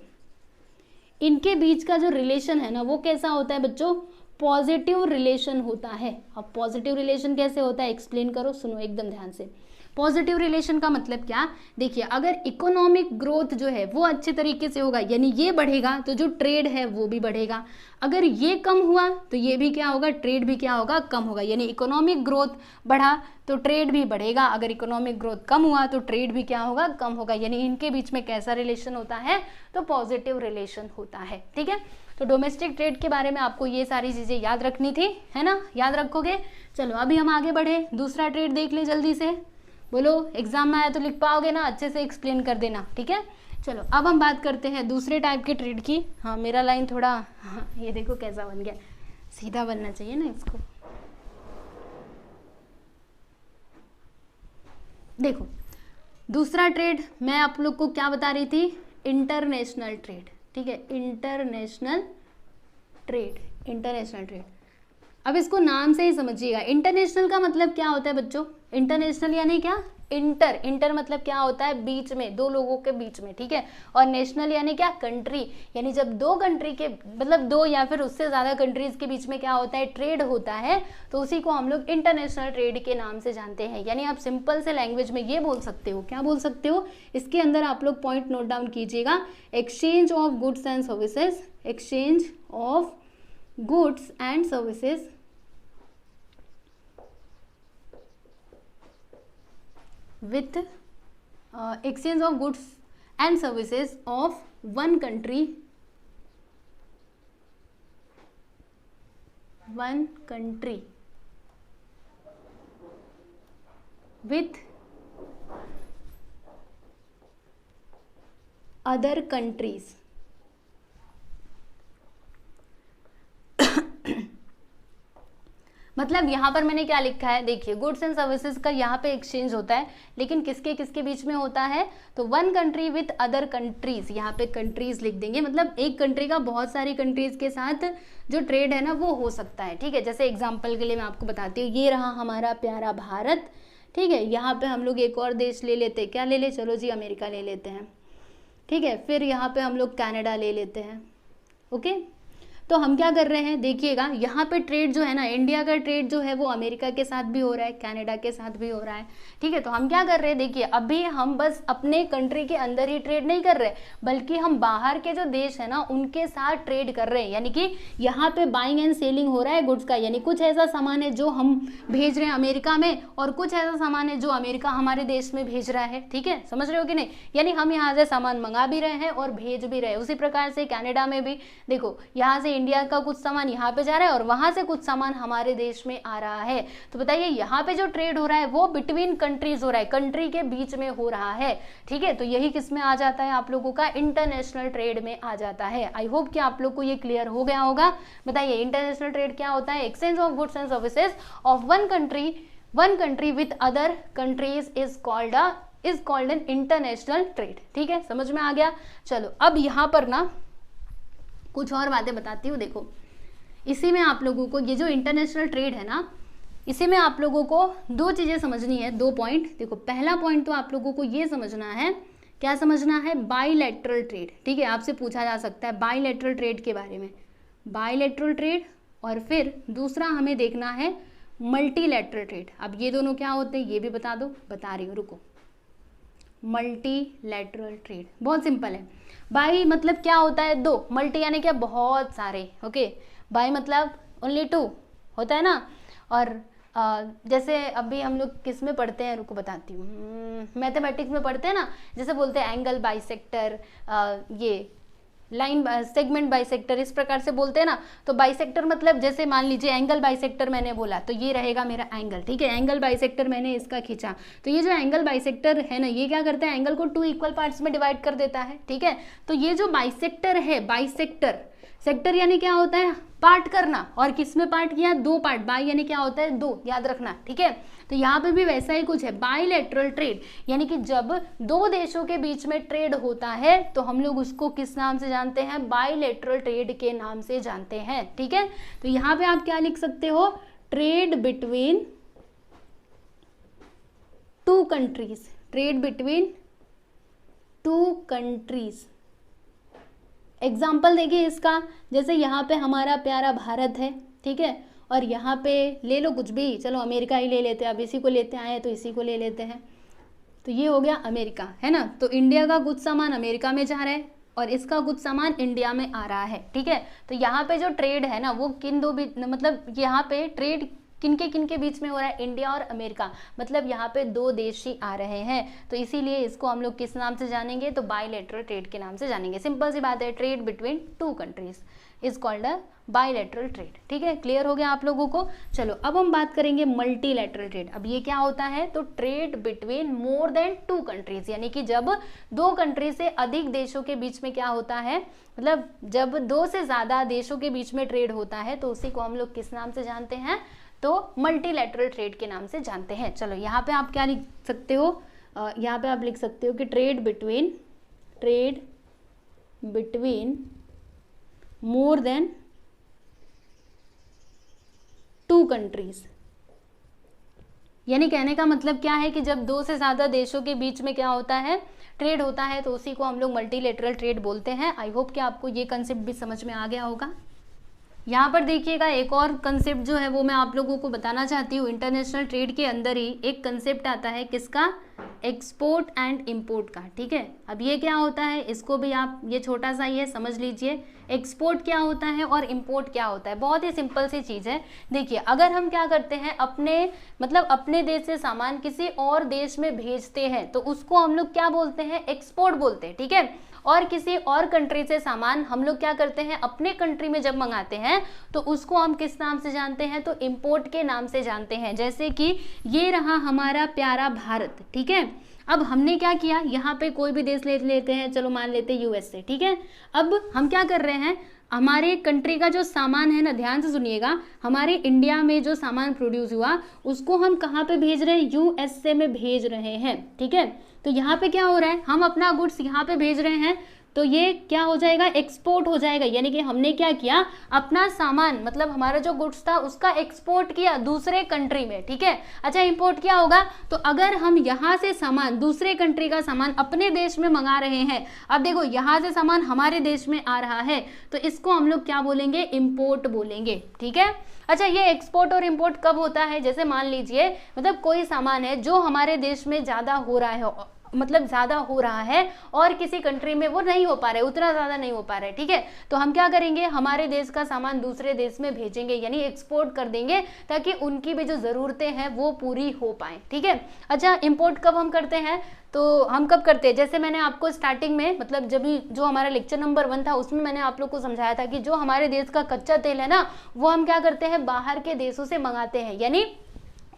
इनके बीच का जो रिलेशन है ना वो कैसा होता है बच्चों, पॉजिटिव रिलेशन होता है। अब पॉजिटिव रिलेशन कैसे होता है, एक्सप्लेन करो, सुनो एकदम ध्यान से। पॉजिटिव रिलेशन का मतलब क्या, देखिए अगर इकोनॉमिक ग्रोथ जो है वो अच्छे तरीके से होगा, यानी ये बढ़ेगा तो जो ट्रेड है वो भी बढ़ेगा, अगर ये कम हुआ तो ये भी क्या होगा, ट्रेड भी क्या होगा, कम होगा, यानी इकोनॉमिक ग्रोथ बढ़ा तो ट्रेड भी बढ़ेगा, अगर इकोनॉमिक ग्रोथ कम हुआ तो ट्रेड भी क्या होगा, कम होगा, यानी इनके बीच में कैसा रिलेशन होता है, तो पॉजिटिव रिलेशन होता है, ठीक है। तो डोमेस्टिक ट्रेड के बारे में आपको ये सारी चीज़ें याद रखनी थी, है ना, याद रखोगे। चलो अभी हम आगे बढ़े, दूसरा ट्रेड देख ले जल्दी से, बोलो एग्जाम में आया तो लिख पाओगे ना, अच्छे से एक्सप्लेन कर देना, ठीक है। चलो अब हम बात करते हैं दूसरे टाइप के ट्रेड की। हाँ मेरा लाइन थोड़ा, हाँ ये देखो कैसा बन गया, सीधा बनना चाहिए ना इसको। देखो दूसरा ट्रेड मैं आप लोग को क्या बता रही थी, इंटरनेशनल ट्रेड, ठीक है, इंटरनेशनल ट्रेड, इंटरनेशनल ट्रेड। अब इसको नाम से ही समझिएगा, इंटरनेशनल का मतलब क्या होता है बच्चों, इंटरनेशनल यानी क्या, इंटर, इंटर मतलब क्या होता है, बीच में, दो लोगों के बीच में, ठीक है, और नेशनल यानी क्या, कंट्री, यानी जब दो कंट्री के मतलब दो या फिर उससे ज्यादा कंट्रीज के बीच में क्या होता है, ट्रेड होता है, तो उसी को हम लोग इंटरनेशनल ट्रेड के नाम से जानते हैं। यानी आप सिंपल से लैंग्वेज में ये बोल सकते हो, क्या बोल सकते हो, इसके अंदर आप लोग पॉइंट नोट डाउन कीजिएगा, exchange of goods and services, exchange of goods and services with exchange of goods and services of one country with other countries। मतलब यहाँ पर मैंने क्या लिखा है, देखिए गुड्स एंड सर्विसेज का यहाँ पे एक्सचेंज होता है, लेकिन किसके किसके बीच में होता है, तो one country with other countries, यहाँ पे कंट्रीज लिख देंगे, मतलब एक कंट्री का बहुत सारी कंट्रीज के साथ जो ट्रेड है ना वो हो सकता है, ठीक है। जैसे एग्जाम्पल के लिए मैं आपको बताती हूँ, ये रहा हमारा प्यारा भारत, ठीक है, यहाँ पे हम लोग एक और देश ले लेते हैं, क्या ले ले, चलो जी अमेरिका ले लेते हैं, ठीक है, फिर यहाँ पे हम लोग कनाडा ले लेते हैं, ओके। तो हम क्या कर रहे हैं, देखिएगा यहाँ पे ट्रेड जो है ना, इंडिया का ट्रेड जो है वो अमेरिका के साथ भी हो रहा है, कनाडा के साथ भी हो रहा है, ठीक है। तो हम क्या कर रहे हैं, देखिए अभी हम बस अपने कंट्री के अंदर ही ट्रेड नहीं कर रहे, बल्कि हम बाहर के जो देश है ना उनके साथ ट्रेड कर रहे हैं, यानी कि यहाँ पे बाइंग एंड सेलिंग हो रहा है गुड्स का, यानी कुछ ऐसा सामान है जो हम भेज रहे हैं अमेरिका में, और कुछ ऐसा सामान है जो अमेरिका हमारे देश में भेज रहा है, ठीक है, समझ रहे हो कि नहीं, यानी हम यहाँ से सामान मंगा भी रहे हैं और भेज भी रहे हैं। उसी प्रकार से कनाडा में भी देखो, यहाँ से इंडिया का कुछ सामान यहाँ पे जा रहा है और वहां से कुछ सामान हमारे देश में आ रहा है। तो बताइए यहाँ पे जो ट्रेड हो रहा है वो बिटवीन कंट्रीज हो रहा है, कंट्री के बीच में हो रहा है, ठीक है। तो यही किस में आ जाता है, आप लोगों का इंटरनेशनल ट्रेड में आ जाता है। आई होप कि आप लोग को ये क्लियर हो गया होगा। बताइए इंटरनेशनल ट्रेड क्या होता है, exchange of goods and services of one country with other countries is called an international trade, ठीक है, समझ में आ गया। चलो अब यहाँ पर ना कुछ और बातें बताती हूँ। देखो इसी में आप लोगों को ये जो इंटरनेशनल ट्रेड है ना, इसी में आप लोगों को दो चीजें समझनी है, दो पॉइंट। देखो पहला पॉइंट तो आप लोगों को ये समझना है, क्या समझना है, बाइलैटरल ट्रेड, ठीक है। आपसे पूछा जा सकता है बाइलैटरल ट्रेड के बारे में, बाइलैटरल ट्रेड, और फिर दूसरा हमें देखना है मल्टीलैटरल ट्रेड। अब ये दोनों क्या होते हैं ये भी बता दो, बता रही हूँ, रुको। मल्टीलैटरल ट्रेड बहुत सिंपल है। बाई मतलब क्या होता है, दो, मल्टी यानी क्या, बहुत सारे, ओके। बाई मतलब ओनली टू होता है ना। और जैसे अभी हम लोग किस में पढ़ते हैं, रुको बताती हूँ, मैथमेटिक्स में पढ़ते हैं ना, जैसे बोलते हैं एंगल बाइसेक्टर, ये लाइन सेगमेंट बाइसेक्टर, इस प्रकार से बोलते हैं ना। तो बाइसेक्टर मतलब जैसे मान लीजिए एंगल बाइसेक्टर मैंने बोला तो ये रहेगा मेरा एंगल, ठीक है। एंगल बाइसेक्टर मैंने इसका खींचा, तो ये जो एंगल बाइसेक्टर है ना, ये क्या करता है, एंगल को टू इक्वल पार्ट्स में डिवाइड कर देता है, ठीक है। तो ये जो बाइसेक्टर है, बाइसेक्टर, सेक्टर यानी क्या होता है, पार्ट करना, और किस में पार्ट किया, दो पार्ट, बाई यानी क्या होता है, दो, याद रखना, ठीक है। तो यहाँ पे भी वैसा ही कुछ है, बाइलैटरल ट्रेड, यानी कि जब दो देशों के बीच में ट्रेड होता है तो हम लोग उसको किस नाम से जानते हैं, बाइलैटरल ट्रेड के नाम से जानते हैं, ठीक है। तो यहाँ पे आप क्या लिख सकते हो, trade between two countries, trade between two countries. Example देखिए इसका, जैसे यहाँ पे हमारा प्यारा भारत है, ठीक है, और यहाँ पे ले लो कुछ भी, चलो अमेरिका ही ले लेते हैं, अब इसी को लेते आए तो इसी को ले लेते हैं, तो ये हो गया अमेरिका, है ना। तो इंडिया का कुछ सामान अमेरिका में जा रहा है और इसका कुछ सामान इंडिया में आ रहा है, ठीक है। तो यहाँ पे जो ट्रेड है ना वो किन दो भी, मतलब यहाँ पे ट्रेड किनके बीच में हो रहा है, इंडिया और अमेरिका, मतलब यहाँ पे दो देश ही आ रहे हैं, तो इसीलिए इसको हम लोग किस नाम से जानेंगे, तो बाइलैटरल ट्रेड के नाम से जानेंगे। सिंपल सी बात है, trade between two countries is called a bilateral trade, ठीक है। क्लियर हो गया आप लोगों को। चलो अब हम बात करेंगे मल्टीलैटरल ट्रेड। अब ये क्या होता है, तो trade between more than two countries, यानी कि जब दो कंट्री से अधिक देशों के बीच में क्या होता है, मतलब जब दो से ज्यादा देशों के बीच में ट्रेड होता है तो उसी को हम लोग किस नाम से जानते हैं, तो मल्टीलैटरल ट्रेड के नाम से जानते हैं। चलो यहाँ पे आप क्या लिख सकते हो, यहाँ पे आप लिख सकते हो कि trade between more then 2 countries. यानी कहने का मतलब क्या है कि जब 2 से ज़्यादा देशों के बीच में क्या होता है, ट्रेड होता है, तो उसी को हम लोग मल्टीलेटरल ट्रेड बोलते हैं। आई होप कि आपको ये कंसेप्ट भी समझ में आ गया होगा। यहाँ पर देखिएगा एक और कंसेप्ट जो है वो मैं आप लोगों को बताना चाहती हूँ। इंटरनेशनल ट्रेड के अंदर ही एक कंसेप्ट आता है, किसका? एक्सपोर्ट एंड इंपोर्ट का। ठीक है, अब ये क्या होता है, इसको भी आप, ये छोटा सा ही है, समझ लीजिए। एक्सपोर्ट क्या होता है और इंपोर्ट क्या होता है, बहुत ही सिंपल सी चीज़ है। देखिए, अगर हम क्या करते हैं, अपने देश से सामान किसी और देश में भेजते हैं तो उसको हम लोग क्या बोलते हैं? एक्सपोर्ट बोलते हैं। ठीक है, और किसी और कंट्री से सामान हम लोग क्या करते हैं, अपने कंट्री में जब मंगाते हैं तो उसको हम किस नाम से जानते हैं? तो इंपोर्ट के नाम से जानते हैं। जैसे कि ये रहा हमारा प्यारा भारत। ठीक है, अब हमने क्या किया, यहाँ पे कोई भी देश ले लेते हैं, चलो मान लेते हैं यूएसए। ठीक है, अब हम क्या कर रहे हैं, हमारे कंट्री का जो सामान है ना, ध्यान से सुनिएगा, हमारे इंडिया में जो सामान प्रोड्यूस हुआ उसको हम कहाँ पे भेज रहे हैं? यूएसए में भेज रहे हैं। ठीक है, तो यहाँ पे क्या हो रहा है, हम अपना गुड्स यहाँ पे भेज रहे हैं, तो ये क्या हो जाएगा? एक्सपोर्ट हो जाएगा। यानी कि हमने क्या किया, अपना सामान, मतलब हमारा जो गुड्स था उसका एक्सपोर्ट किया दूसरे कंट्री में। ठीक है, अच्छा, इंपोर्ट क्या होगा? तो अगर हम यहाँ से सामान, दूसरे कंट्री का सामान अपने देश में मंगा रहे हैं, अब देखो यहाँ से सामान हमारे देश में आ रहा है, तो इसको हम लोग क्या बोलेंगे? इंपोर्ट बोलेंगे। ठीक है, अच्छा, ये एक्सपोर्ट और इंपोर्ट कब होता है? जैसे मान लीजिए, मतलब कोई सामान है जो हमारे देश में ज़्यादा हो रहा है, मतलब ज़्यादा हो रहा है और किसी कंट्री में वो नहीं हो पा रहा है, उतना ज़्यादा नहीं हो पा रहा है। ठीक है, तो हम क्या करेंगे, हमारे देश का सामान दूसरे देश में भेजेंगे, यानी एक्सपोर्ट कर देंगे, ताकि उनकी भी जो ज़रूरतें हैं वो पूरी हो पाए। ठीक है, अच्छा, इंपोर्ट कब हम करते हैं? तो हम कब करते हैं, जैसे मैंने आपको स्टार्टिंग में, मतलब जब जो हमारा लेक्चर नंबर 1 था उसमें मैंने आप लोग को समझाया था कि जो हमारे देश का कच्चा तेल है ना, वो हम क्या करते हैं, बाहर के देशों से मंगाते हैं। यानी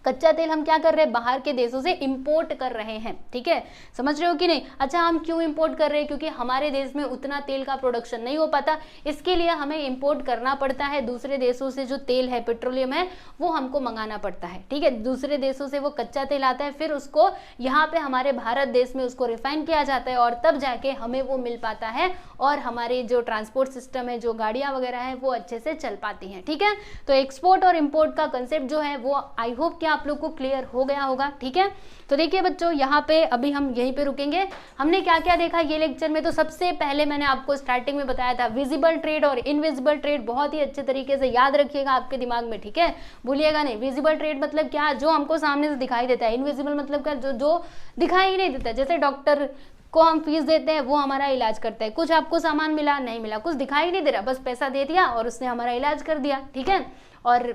कच्चा तेल हम क्या कर रहे हैं, बाहर के देशों से इंपोर्ट कर रहे हैं। ठीक है, समझ रहे हो कि नहीं? अच्छा, हम क्यों इंपोर्ट कर रहे हैं? क्योंकि हमारे देश में उतना तेल का प्रोडक्शन नहीं हो पाता, इसके लिए हमें इंपोर्ट करना पड़ता है। दूसरे देशों से जो तेल है, पेट्रोलियम है, वो हमको मंगाना पड़ता है। ठीक है, दूसरे देशों से वो कच्चा तेल आता है, फिर उसको यहाँ पे हमारे भारत देश में उसको रिफाइन किया जाता है, और तब जाके हमें वो मिल पाता है, और हमारे जो ट्रांसपोर्ट सिस्टम है, जो गाड़ियाँ वगैरह हैं, वो अच्छे से चल पाती हैं। ठीक है, तो एक्सपोर्ट और इंपोर्ट का कंसेप्ट जो है वो आई होप कि आप लोग को क्लियर हो गया होगा। ठीक है, तो देखिए बच्चों, यहाँ पे अभी हम यहीं पे रुकेंगे। हमने क्या क्या देखा ये लेक्चर में? तो सबसे पहले मैंने आपको स्टार्टिंग में बताया था विजिबल ट्रेड और इनविजिबल ट्रेड, बहुत ही अच्छे तरीके से याद रखिएगा आपके दिमाग में। ठीक है, भूलिएगा नहीं। विजिबल ट्रेड मतलब क्या? जो हमको सामने से दिखाई देता है। इनविजिबल मतलब क्या? जो दिखाई ही नहीं देता। जैसे डॉक्टर को हम फीस देते हैं, वो हमारा इलाज करता है, कुछ आपको सामान मिला नहीं मिला, कुछ दिखाई नहीं दे रहा, बस पैसा दे दिया और उसने हमारा इलाज कर दिया। ठीक है, और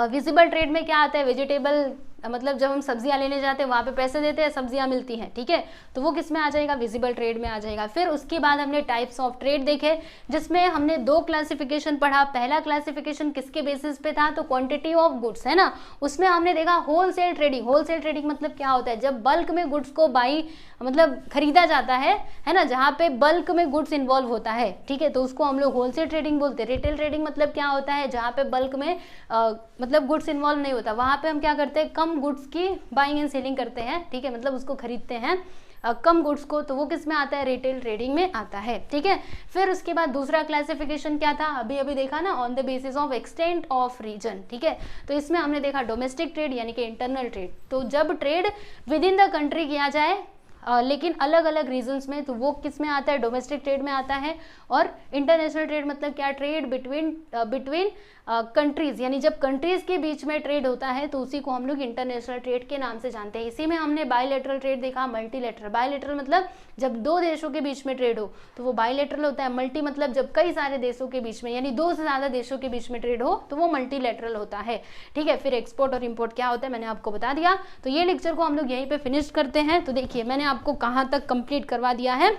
विजिबल ट्रेड में क्या आता है? वेजिटेबल, मतलब जब हम सब्जियां लेने जाते हैं वहाँ पे पैसे देते हैं, सब्जियां मिलती हैं। ठीक है, तो वो किस में आ जाएगा? विजिबल ट्रेड में आ जाएगा। फिर उसके बाद हमने टाइप्स ऑफ ट्रेड देखे, जिसमें हमने 2 क्लासिफिकेशन पढ़ा। पहला क्लासिफिकेशन किसके बेसिस पे था? तो क्वांटिटी ऑफ गुड्स, है ना। उसमें हमने देखा होलसेल ट्रेडिंग। होलसेल ट्रेडिंग मतलब क्या होता है? जब बल्क में गुड्स को मतलब खरीदा जाता है ना, जहाँ पे बल्क में गुड्स इन्वॉल्व होता है। ठीक है, तो उसको हम लोग होलसेल ट्रेडिंग बोलते हैं। रिटेल ट्रेडिंग मतलब क्या होता है? जहाँ पे बल्क में मतलब गुड्स इन्वॉल्व नहीं होता, वहाँ पे हम क्या करते हैं? कम गुड्स की बाइंग एंड सेलिंग करते हैं। ठीक है, मतलब उसको खरीदते हैं कम गुड्स को, तो वो किस में आता है? रिटेल ट्रेडिंग में आता है। ठीक है, फिर उसके बाद दूसरा क्लासिफिकेशन क्या था? अभी देखा ना, on the basis of extent of region. ठीक है, तो इसमें हमने देखा डोमेस्टिक ट्रेड यानी कि इंटरनल ट्रेड। तो जब trade with in the country किया जाए लेकिन अलग अलग रीजन्स में, तो वो किस में आता है? डोमेस्टिक ट्रेड में आता है। और इंटरनेशनल ट्रेड मतलब क्या? ट्रेड बिटवीन कंट्रीज, यानी जब कंट्रीज के बीच में ट्रेड होता है तो उसी को हम लोग इंटरनेशनल ट्रेड के नाम से जानते हैं। इसी में हमने बायलैटरल ट्रेड देखा, मल्टीलैटरल। बायलैटरल मतलब जब 2 देशों के बीच में ट्रेड हो तो वो बायलैटरल होता है। मल्टी मतलब जब कई सारे देशों के बीच में, यानी 2 से ज़्यादा देशों के बीच में ट्रेड हो तो वो मल्टीलैटरल होता है। ठीक है, फिर एक्सपोर्ट और इंपोर्ट क्या होता है मैंने आपको बता दिया। तो ये लेक्चर को हम लोग यहीं पे फिनिश करते हैं। तो देखिए, मैंने आपको कहाँ तक कंप्लीट करवा दिया है।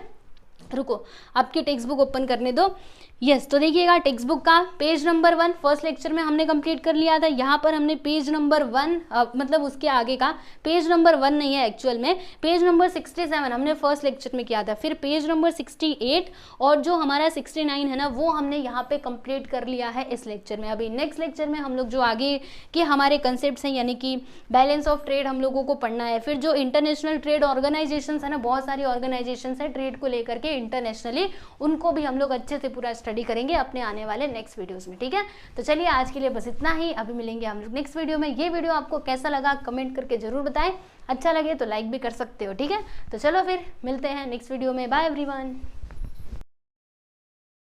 रुको, आपकी टेक्स्ट बुक ओपन करने दो। यस, तो देखिएगा टेक्स्ट बुक का पेज नंबर 1 फर्स्ट लेक्चर में हमने कंप्लीट कर लिया था। यहाँ पर हमने पेज नंबर 1 मतलब उसके आगे का पेज नंबर 1 नहीं है एक्चुअल में, पेज नंबर 67 हमने फर्स्ट लेक्चर में किया था, फिर पेज नंबर 68 और जो हमारा 69 है ना वो हमने यहाँ पे कंप्लीट कर लिया है इस लेक्चर में। अभी नेक्स्ट लेक्चर में हम लोग जो आगे के हमारे कंसेप्ट हैं यानी कि बैलेंस ऑफ ट्रेड हम लोगों को पढ़ना है, फिर जो इंटरनेशनल ट्रेड ऑर्गेनाइजेशन है ना, बहुत सारी ऑर्गेनाइजेशन है ट्रेड को लेकर के इंटरनेशनली, उनको भी हम लोग अच्छे से पूरा स्टडी करेंगे अपने आने वाले नेक्स्ट वीडियोस में। ठीक है, तो चलिए आज के लिए बस इतना ही, अभी मिलेंगे हम लोग नेक्स्ट वीडियो में। ये वीडियो आपको कैसा लगा कमेंट करके जरूर बताएं, अच्छा लगे तो लाइक भी कर सकते हो। ठीक है, तो चलो फिर मिलते हैं नेक्स्ट वीडियो में, बाय एवरीवन।